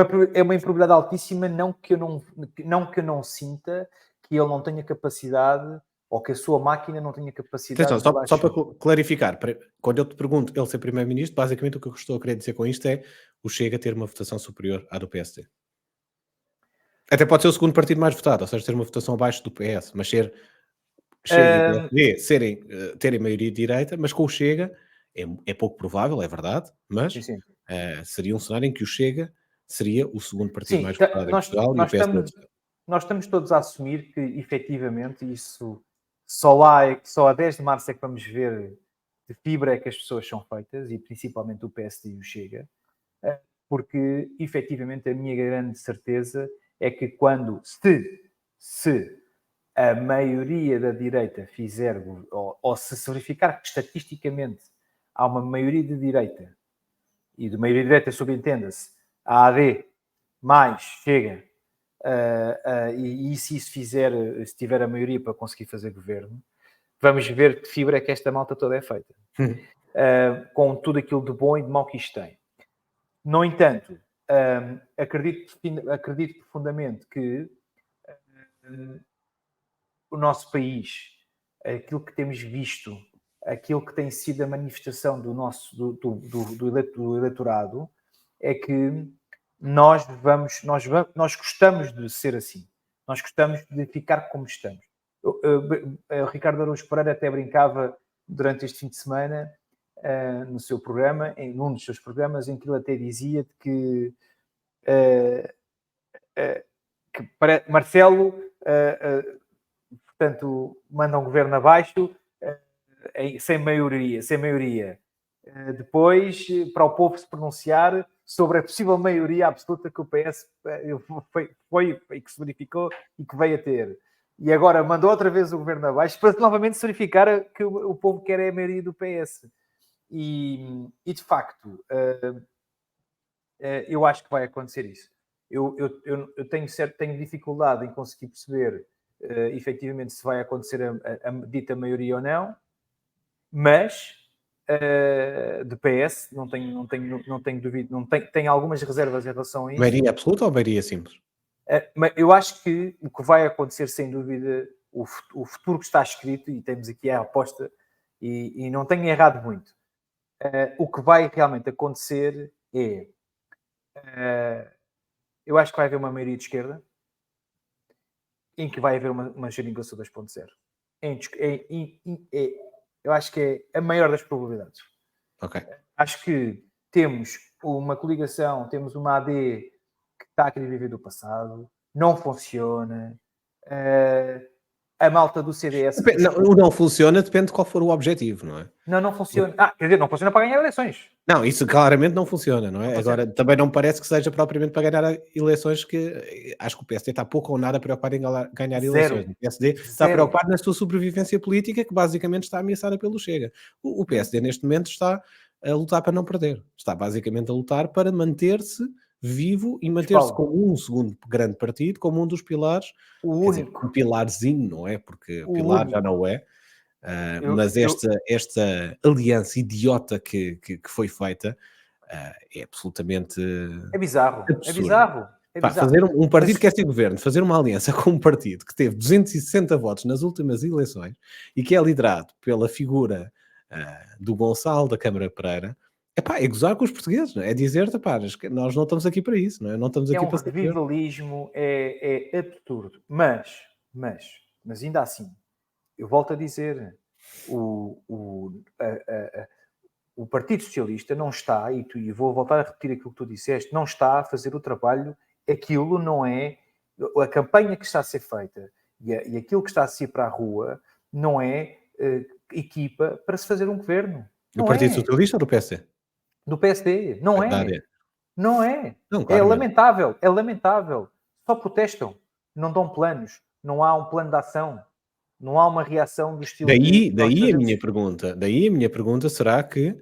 uma improbabilidade altíssima, não que eu não sinta que ele não tenha capacidade ou que a sua máquina não tenha capacidade. Atenção, só para clarificar, quando eu te pergunto ele ser primeiro-ministro, basicamente o que eu estou a querer dizer com isto é o Chega a ter uma votação superior à do PSD. Até pode ser o segundo partido mais votado, ou seja, ter uma votação abaixo do PS, mas Chega e PSD terem maioria de direita, mas com o Chega é pouco provável, é verdade, mas sim. seria um cenário em que o Chega seria o segundo partido mais votado em Portugal e o PSD. Nós estamos todos a assumir que, efetivamente, isso só a 10 de março é que vamos ver de fibra é que as pessoas são feitas, e principalmente o PSD e o Chega, porque, efetivamente, a minha grande certeza é que se a maioria da direita fizer, ou se verificar que estatisticamente há uma maioria de direita, e de maioria de direita subentenda-se a AD mais Chega, e se se tiver a maioria para conseguir fazer governo, vamos ver que fibra é que esta malta toda é feita. Com tudo aquilo de bom e de mau que isto tem. No entanto, acredito profundamente que o nosso país, aquilo que temos visto, aquilo que tem sido a manifestação do eleitorado, é que nós gostamos de ser assim. Nós gostamos de ficar como estamos. O Ricardo Araújo Pereira até brincava durante este fim de semana no seu programa, num dos seus programas, em que ele até dizia que, Marcelo, portanto, manda um governo abaixo sem maioria. Depois, para o povo se pronunciar sobre a possível maioria absoluta que o PS foi e que se verificou e que veio a ter. E agora mandou outra vez o governo abaixo para novamente se verificar que o povo quer é a maioria do PS. E de facto, eu acho que vai acontecer isso. Eu tenho dificuldade em conseguir perceber efetivamente se vai acontecer a dita maioria ou não, mas de PS não tenho dúvida, tenho algumas reservas em relação a isso. Maioria absoluta ou maioria simples? Mas eu acho que o que vai acontecer, sem dúvida, o futuro que está escrito, e temos aqui a aposta, e não tenho errado muito, o que vai realmente acontecer é, eu acho que vai haver uma maioria de esquerda, em que vai haver uma geringonça 2.0. Eu acho que é a maior das probabilidades. Ok. Acho que temos uma coligação, temos uma AD que está a querer viver do passado, não funciona. A malta do CDS... O não funciona depende de qual for o objetivo, não é? Não funciona. Quer dizer, não funciona para ganhar eleições. Não, isso claramente não funciona, não é? Não Agora, funciona. também não parece que seja propriamente para ganhar eleições, que acho que o PSD está pouco ou nada preocupado em ganhar Zero. eleições. O PSD está Zero. preocupado na sua sobrevivência política, que basicamente está ameaçada pelo Chega. O PSD, neste momento, está a lutar para não perder. Está basicamente a lutar para manter-se vivo e manter-se Paulo, como um segundo grande partido, como um dos pilares, o quer dizer, único. um pilarzinho, não é? Porque O pilar já único. não é. Eu, Mas esta aliança idiota que foi feita é absolutamente É bizarro. É absurda. bizarro. É Pá, bizarro. fazer um partido Mas, que quer ser governo, fazer uma aliança com um partido que teve 260 votos nas últimas eleições e que é liderado pela figura do Gonçalo da Câmara Pereira, é gozar com os portugueses, não é? É dizer-te, pá, nós não estamos aqui para isso, não é? Não estamos é aqui um para ser governo. revivalismo, é absurdo. Mas ainda assim, eu volto a dizer, o Partido Socialista não está, e vou voltar a repetir aquilo que tu disseste, não está a fazer o trabalho, aquilo não é, a campanha que está a ser feita e aquilo que está a ser para a rua não é equipa para se fazer um governo. Do Não Partido é. Socialista ou do PSD? Do PSD. Não Da é. AD? Não é. Não, É claramente. lamentável. É lamentável. Só protestam. Não dão planos. Não há um plano de ação. Não há uma reação do estilo de nós fazemos. Daí a minha pergunta será que,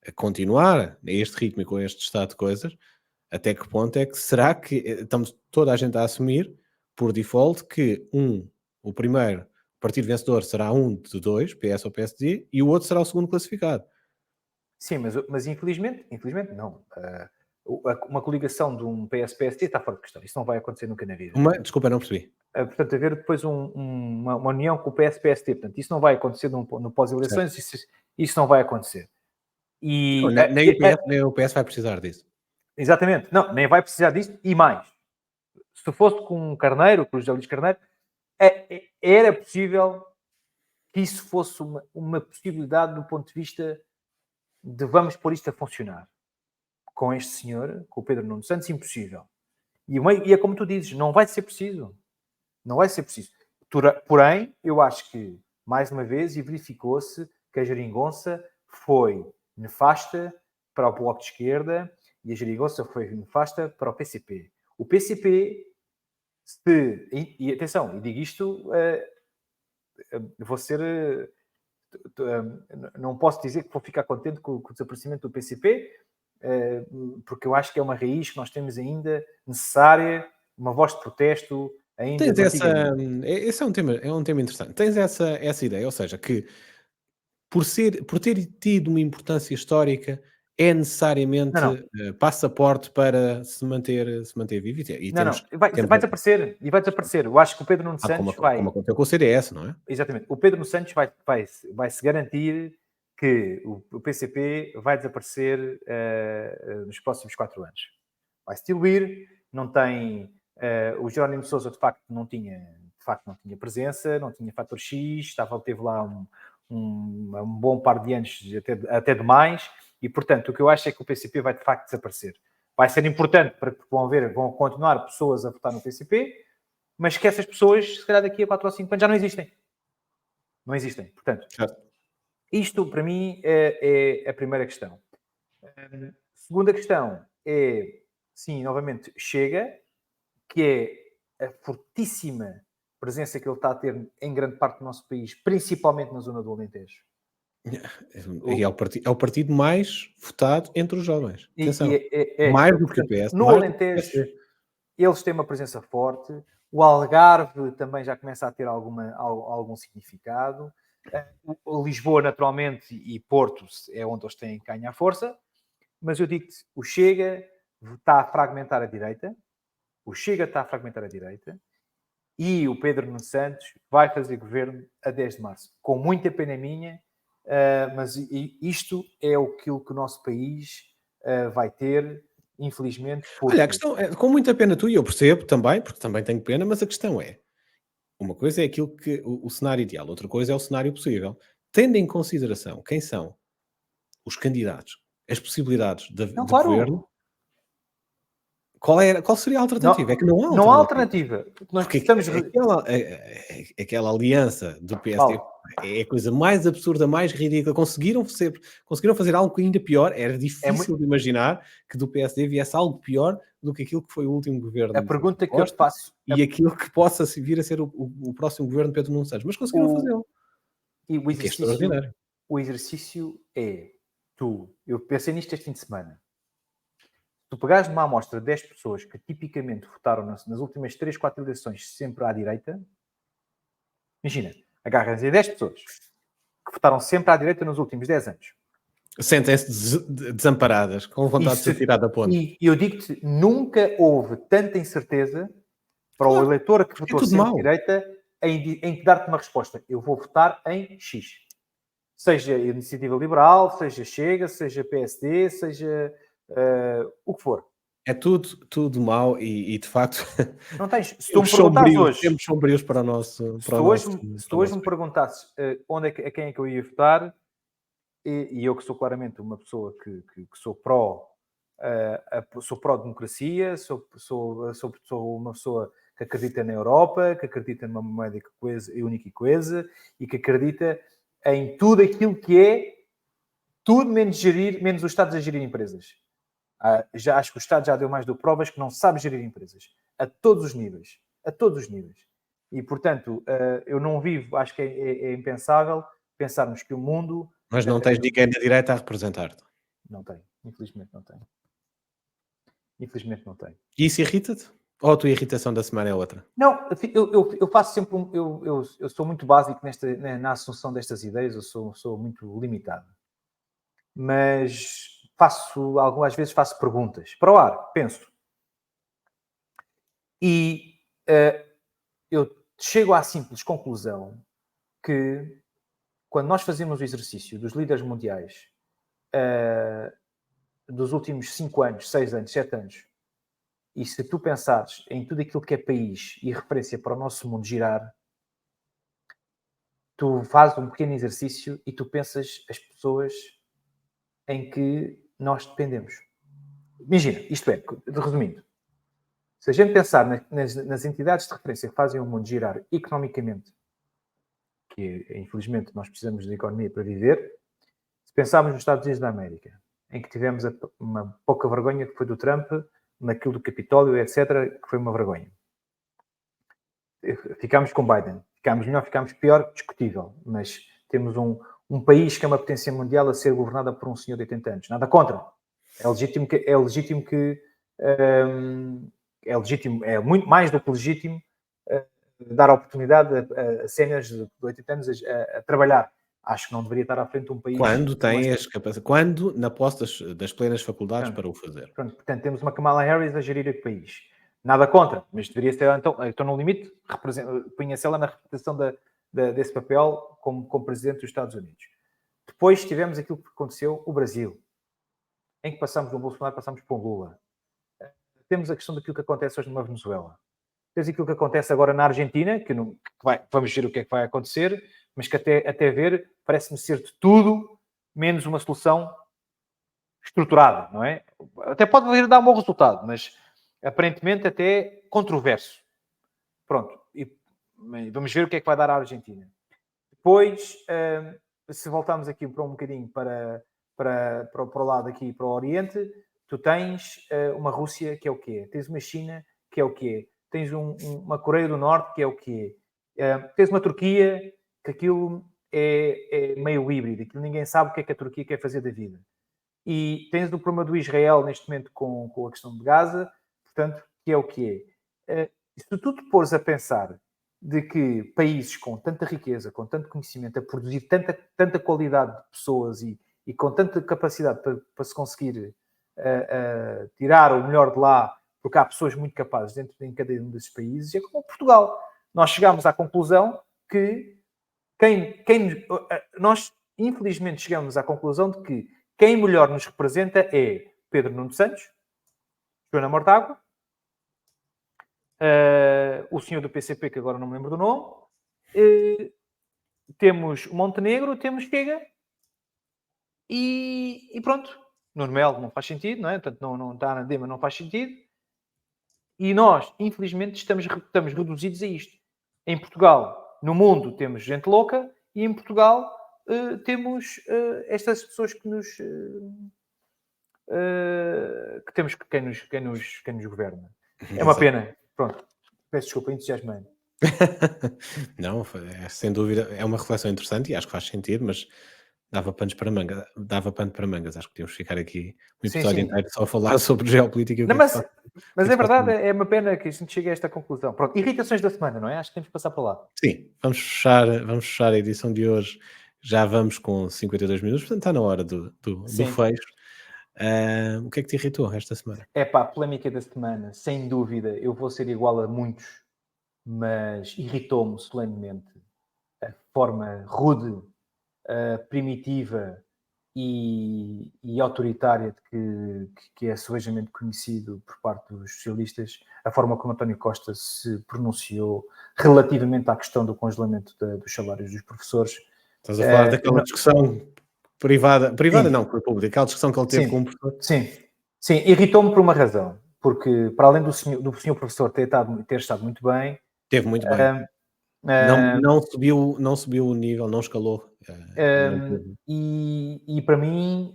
a continuar a este ritmo e com este estado de coisas, até que ponto é que será que estamos toda a gente a assumir, por default, que o primeiro partido vencedor será um de dois, PS ou PSD, e o outro será o segundo classificado. Sim, mas infelizmente não. Uma coligação de um PS-PSD está fora de questão. Isso não vai acontecer nunca na vida. Desculpa, não percebi. Portanto, haver depois uma união com o PS-PSD. Portanto, isso não vai acontecer no pós-eleições. Certo. Isso não vai acontecer. Não, E nem o PS vai precisar disso. exatamente. Não, nem vai precisar disso. E mais, se fosse com um Carneiro, com o José Luís Carneiro, era possível que isso fosse uma possibilidade do ponto de vista de vamos pôr isto a funcionar. Com este senhor, com o Pedro Nuno Santos, impossível. E é como tu dizes, não vai ser preciso. Não vai ser preciso. Porém, eu acho que, mais uma vez, e verificou-se que a geringonça foi nefasta para o Bloco de Esquerda e a geringonça foi nefasta para o PCP. O PCP, e atenção, e digo isto, vou ser... não posso dizer que vou ficar contente com o desaparecimento do PCP, porque eu acho que é uma raiz que nós temos ainda necessária, uma voz de protesto ainda Tens do essa, antigamente. esse é um tema interessante. Tens essa ideia, ou seja, que por ter tido uma importância histórica, é Não, necessariamente não. passaporte para se manter vivo e Não, não. temos, Vai desaparecer. E vai desaparecer. Eu acho que o Pedro Nuno como, Santos como vai... aconteceu com o CDS, não é? Exatamente. O Pedro Nuno Santos vai se garantir que o PCP vai desaparecer nos próximos 4 anos. Vai-se diluir, não tem O Jerónimo de Sousa, de facto, não tinha presença, não tinha fator X, teve lá um bom par de anos, até demais, e, portanto, o que eu acho é que o PCP vai, de facto, desaparecer. Vai ser importante, para que vão continuar pessoas a votar no PCP, mas que essas pessoas, se calhar daqui a 4 ou 5 anos, já não existem. Não existem. Portanto, isto, para mim, é a primeira questão. Segunda questão é, sim, novamente, Chega, que é a fortíssima presença que ele está a ter em grande parte do nosso país, principalmente na zona do Alentejo. E é o partido mais votado entre os jovens. Atenção, É. mais do que o Portanto, PS, no mais do que o Alentejo, PSD. eles têm uma presença forte. O Algarve também já começa a ter algum significado. Lisboa, naturalmente, e Porto é onde eles têm que ganhar força. Mas eu digo-te, o Chega está a fragmentar a direita. O Chega está a fragmentar a direita. E o Pedro Nuno Santos vai fazer governo a 10 de março. Com muita pena minha, mas isto é aquilo que o nosso país vai ter, infelizmente. Olha, a questão é, com muita pena tu, e eu percebo também, porque também tenho pena, mas a questão é, uma coisa é aquilo que o cenário ideal, outra coisa é o cenário possível. Tendo em consideração quem são os candidatos, as possibilidades Não, de governo, claro. qual seria a alternativa? É que não há Não há alternativa. alternativa. Nós Porque precisamos... aquela aliança do PSD Paulo, é a coisa mais absurda, mais ridícula. Conseguiram fazer algo que ainda pior. Era difícil de imaginar que do PSD viesse algo pior do que aquilo que foi o último a governo de pergunta que eu te Costa faço... e aquilo que possa vir a ser o próximo governo de Pedro Nuno Santos. Mas conseguiram fazê-lo. E O que é extraordinário. o exercício é eu pensei nisto este fim de semana. Tu pegares numa amostra de 10 pessoas que tipicamente votaram nas últimas 3, 4 eleições sempre à direita, imagina, agarras aí 10 pessoas que votaram sempre à direita nos últimos 10 anos. Sentem-se desamparadas, com vontade de se tirar da ponte. E eu digo-te, nunca houve tanta incerteza para o Claro, eleitor que porque é votou tudo sempre à mau. direita em dar-te uma resposta. Eu vou votar em X. Seja Iniciativa Liberal, seja Chega, seja PSD, seja o que for. É tudo mau e de facto Não tens. Se tu me perguntares hoje, tempos sombrios para o nosso se tu hoje me país. perguntasses a quem é que eu ia votar, e eu que sou claramente uma pessoa que sou sou pró-democracia, sou uma pessoa que acredita na Europa, que acredita numa moeda única e coesa, e que acredita em tudo aquilo que é tudo menos o Estado a gerir empresas. Já acho que o Estado já deu mais do provas que não sabe gerir empresas. A todos os níveis. A todos os níveis. E, portanto, eu não vivo, acho que é impensável pensarmos que o mundo... Mas não tens ninguém na direita a representar-te. Não tem. Infelizmente não tem. Infelizmente não tem. E isso irrita-te? Ou a tua irritação da semana é outra? Não, eu faço sempre eu sou muito básico na assunção destas ideias, eu sou muito limitado. Mas às vezes faço perguntas. Para o ar, penso. E eu chego à simples conclusão que quando nós fazemos o exercício dos líderes mundiais dos últimos 5 anos, 6 anos, 7 anos, e se tu pensares em tudo aquilo que é país e referência para o nosso mundo girar, tu fazes um pequeno exercício e tu pensas as pessoas em que nós dependemos. Imagina, isto é, resumindo, se a gente pensar nas entidades de referência que fazem o mundo girar economicamente, que infelizmente nós precisamos de economia para viver, se pensarmos nos Estados Unidos da América, em que tivemos uma pouca vergonha que foi do Trump, naquilo do Capitólio, etc., que foi uma vergonha. Ficámos com Biden. Ficámos melhor, ficámos pior, discutível. Mas temos um país que é uma potência mundial a ser governada por um senhor de 80 anos. Nada contra. É legítimo, é muito mais do que legítimo dar a oportunidade a séniores de 80 anos a trabalhar. Acho que não deveria estar à frente de um país... Quando tem as capacidades, quando na posse das plenas faculdades para o fazer. Pronto, portanto, temos uma Kamala Harris a gerir o país. Nada contra, mas deveria ser, então no limite, punha-se ela na representação desse papel como presidente dos Estados Unidos. Depois tivemos aquilo que aconteceu, o Brasil, em que passamos do Bolsonaro, passamos para o Lula. Temos a questão daquilo que acontece hoje numa Venezuela. tens aquilo que acontece agora na Argentina, que, não, que vamos ver o que é que vai acontecer, mas que até ver parece-me ser de tudo menos uma solução estruturada, não é? Até pode vir a dar um bom resultado, mas aparentemente até controverso. Pronto, e vamos ver o que é que vai dar à Argentina. Depois, se voltarmos aqui para um bocadinho para o lado aqui, para o Oriente, tu tens uma Rússia que é o quê? Tens uma China que é o quê? Tens uma Coreia do Norte que é o quê? Tens uma Turquia que aquilo é meio híbrido, aquilo ninguém sabe o que é que a Turquia quer fazer da vida. E tens o problema do Israel neste momento com a questão de Gaza, portanto, que é o quê? Se tu te pôres a pensar de que países com tanta riqueza, com tanto conhecimento, a produzir tanta qualidade de pessoas e com tanta capacidade para se conseguir tirar o melhor de lá, porque há pessoas muito capazes dentro de cada um desses países, é como Portugal. Nós chegamos à conclusão que nós, infelizmente, chegamos à conclusão de que quem melhor nos representa é Pedro Nuno Santos, Joana Mortágua, o senhor do PCP, que agora não me lembro do nome, temos o Montenegro, temos Chega e pronto. Nuno Melo não faz sentido, não é? Portanto, não está na Dema, não faz sentido. E nós, infelizmente, estamos reduzidos a isto. Em Portugal, no mundo, temos gente louca e em Portugal temos estas pessoas que nos... que temos quem nos governa. É uma pena. Pronto. Peço desculpa, entusiasmei. Não, sem dúvida, é uma reflexão interessante e acho que faz sentido, mas dava pano para mangas. Acho que podíamos ficar aqui um Sim, episódio sim. inteiro só a falar sobre geopolítica e o que Não, é que se passa. mas é verdade, é uma pena que a gente chegue a esta conclusão. Pronto, irritações da semana, não é? Acho que temos que passar para lá. Sim, vamos fechar a edição de hoje. Já vamos com 52 minutos, portanto está na hora do Sim. fecho. O que é que te irritou esta semana? É pá, polémica da semana, sem dúvida. Eu vou ser igual a muitos, mas irritou-me solenemente a forma rude, primitiva e autoritária de que é suavemente conhecido por parte dos socialistas, a forma como António Costa se pronunciou relativamente à questão do congelamento dos salários dos professores. Estás a falar daquela discussão privada Sim. não, foi pública, aquela discussão que ele teve com o professor? Sim, irritou-me por uma razão, porque para além do senhor professor ter estado muito bem, Teve muito bem. Não subiu o nível, não escalou. E para mim,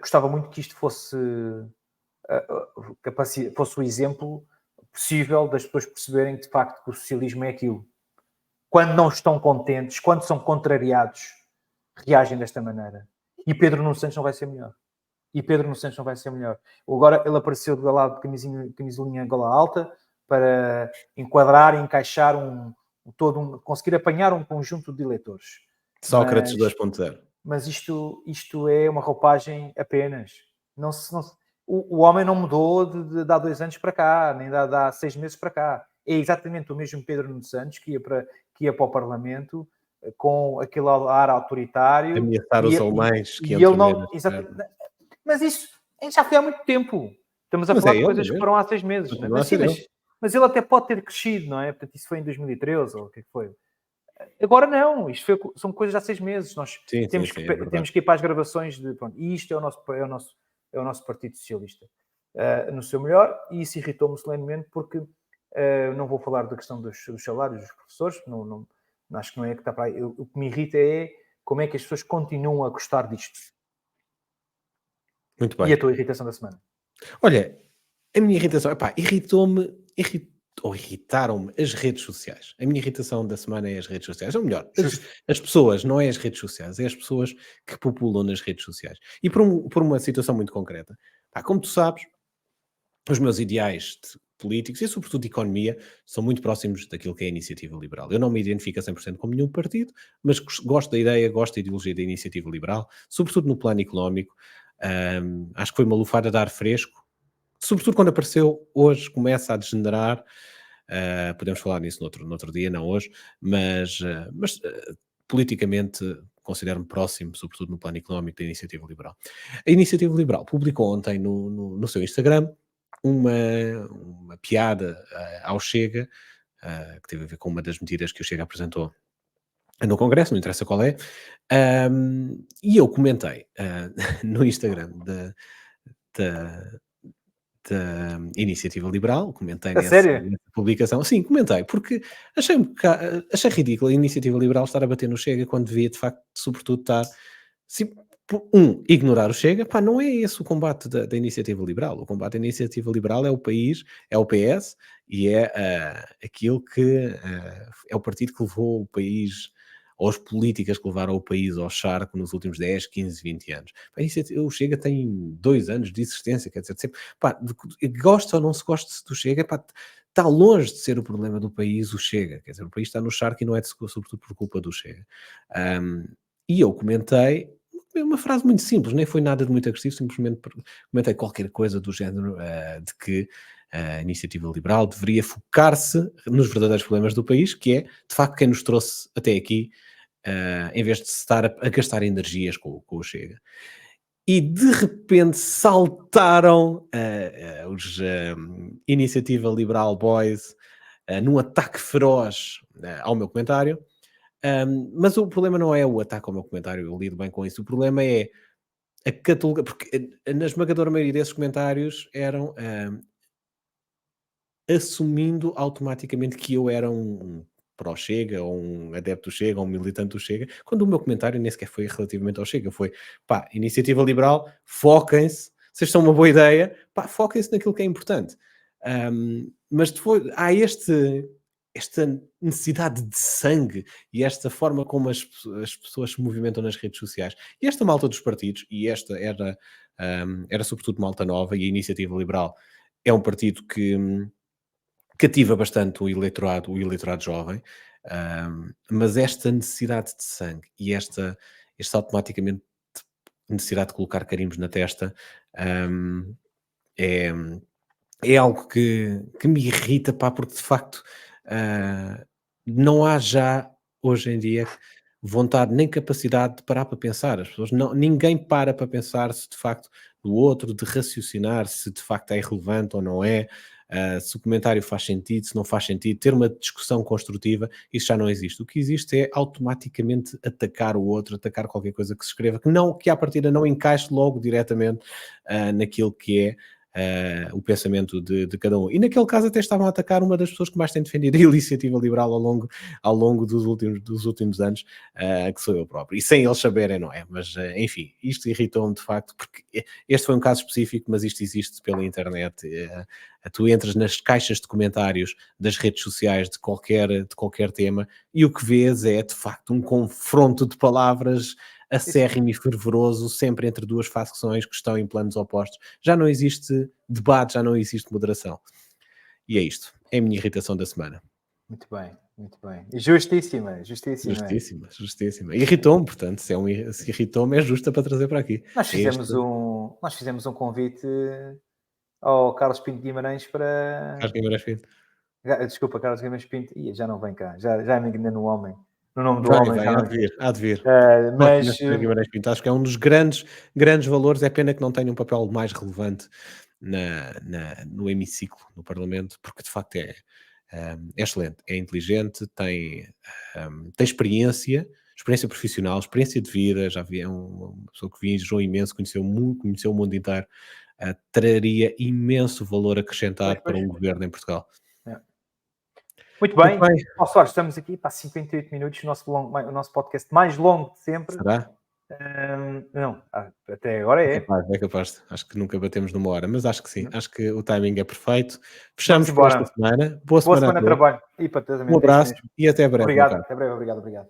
gostava muito que isto fosse o exemplo possível das pessoas perceberem de facto que o socialismo é aquilo. Quando não estão contentes, quando são contrariados, reagem desta maneira. E Pedro Nuno Santos não vai ser melhor. Agora ele apareceu de lado de camisolinha gola alta para enquadrar e encaixar conseguir apanhar um conjunto de eleitores. Sócrates 2.0. Mas isto é uma roupagem apenas. O homem não mudou de há 2 anos para cá, nem de há 6 meses para cá. É exatamente o mesmo Pedro Nuno Santos que ia para o Parlamento com aquele ar autoritário. Ameaçar os alemães que ele não... Mas isso já foi há muito tempo. Estamos a falar de coisas que foram há 6 meses. Mas ele até pode ter crescido, não é? Portanto, isso foi em 2013, ou o que é que foi? Agora não, são coisas de há 6 meses. Nós temos que ir para as gravações de... Pronto, e isto é o nosso Partido Socialista. No seu melhor, e isso irritou-me solenemente porque não vou falar da questão dos salários dos professores, não, acho que não é que está para aí. O que me irrita é como é que as pessoas continuam a gostar disto. Muito bem. E a tua irritação da semana? Olha, a minha irritação, irritaram-me as redes sociais. A minha irritação da semana é as redes sociais. Ou melhor, as pessoas, não é as redes sociais, é as pessoas que populam nas redes sociais. E por uma situação muito concreta. Como tu sabes, os meus ideais políticos e sobretudo de economia são muito próximos daquilo que é a Iniciativa Liberal. Eu não me identifico a 100% com nenhum partido, mas gosto da ideia, gosto da ideologia da Iniciativa Liberal, sobretudo no plano económico. Acho que foi uma lufada de ar fresco, sobretudo quando apareceu, hoje começa a degenerar. Podemos falar nisso no outro dia, não hoje, mas politicamente considero-me próximo, sobretudo no plano económico, da Iniciativa Liberal. A Iniciativa Liberal publicou ontem no seu Instagram uma piada ao Chega, que teve a ver com uma das medidas que o Chega apresentou no Congresso, não interessa qual é, e eu comentei no Instagram da, da Iniciativa Liberal, comentei A sério? nessa publicação. Sim, comentei, porque achei ridículo a Iniciativa Liberal estar a bater no Chega quando devia, de facto, sobretudo estar. Ignorar o Chega, pá, não é esse o combate da Iniciativa Liberal. O combate da Iniciativa Liberal é o país, é o PS e é aquilo que é o partido que levou o país, ou as políticas que levaram o país ao charco nos últimos 10, 15, 20 anos. Pá, o Chega tem 2 anos de existência, quer dizer, sempre, pá, gosta ou não se gosta do Chega, pá, está longe de ser o problema do país o Chega, quer dizer, o país está no charco e não é sobretudo por culpa do Chega. E eu comentei uma frase muito simples, nem foi nada de muito agressivo, simplesmente comentei qualquer coisa do género de que a Iniciativa Liberal deveria focar-se nos verdadeiros problemas do país, que é, de facto, quem nos trouxe até aqui, em vez de estar a gastar energias com o Chega. E de repente saltaram os Iniciativa Liberal Boys num ataque feroz ao meu comentário. Mas o problema não é o ataque ao meu comentário, eu lido bem com isso. O problema é a cataloga, porque na esmagadora maioria desses comentários eram assumindo automaticamente que eu era um pró-Chega, ou um adepto do Chega, ou um militante do Chega, quando o meu comentário nem sequer foi relativamente ao Chega, foi, pá, Iniciativa Liberal, foquem-se, vocês são uma boa ideia, pá, foquem-se naquilo que é importante. Mas depois há esta necessidade de sangue e esta forma como as pessoas se movimentam nas redes sociais. E esta malta dos partidos, e esta era sobretudo malta nova, e a Iniciativa Liberal é um partido que cativa bastante o eleitorado jovem, mas esta necessidade de sangue e esta automaticamente necessidade de colocar carimbos na testa é, é algo que me irrita, pá, porque de facto não há já hoje em dia vontade nem capacidade de parar para pensar. As pessoas ninguém para pensar se de facto no outro, de raciocinar se de facto é relevante ou não é, se o comentário faz sentido, se não faz sentido, ter uma discussão construtiva, isso já não existe. O que existe é automaticamente atacar o outro, atacar qualquer coisa que se escreva, que à partida não encaixe logo diretamente naquilo que é o pensamento de cada um. E naquele caso até estavam a atacar uma das pessoas que mais tem defendido a Iniciativa Liberal ao longo dos últimos anos, que sou eu próprio. E sem eles saberem, não é? Mas, enfim, isto irritou-me de facto, porque este foi um caso específico, mas isto existe pela internet. Tu entras nas caixas de comentários das redes sociais de qualquer tema e o que vês é, de facto, um confronto de palavras acérrimo e fervoroso, sempre entre duas facções que estão em planos opostos. Já não existe debate, já não existe moderação. E é isto. É a minha irritação da semana. Muito bem, muito bem. E justíssima, justíssima. Justíssima. Irritou-me, portanto, se irritou-me, é justa para trazer para aqui. Nós fizemos um convite ao Carlos Pinto Guimarães para... Carlos Guimarães Pinto. Desculpa, Carlos Guimarães Pinto. Já não vem cá. Já me enganei no homem. No nome do Vai, homem. há de vir. Mas... Guimarães Pinto, acho que é um dos grandes valores. É pena que não tenha um papel mais relevante no hemiciclo, no Parlamento, porque de facto é excelente, é inteligente, tem experiência profissional, experiência de vida, já vi, é uma pessoa que viajou imenso, conheceu o mundo inteiro, traria imenso valor acrescentado para um governo em Portugal. Muito bem. Nossa, olha, estamos aqui para 58 minutos, o nosso podcast mais longo de sempre. Será? Não, até agora é. É capaz. Acho que nunca batemos numa hora, mas acho que sim. Acho que o timing é perfeito. Fechamos por esta semana. Boa semana de trabalho. E para um abraço e até breve. Obrigado, até breve. Obrigado.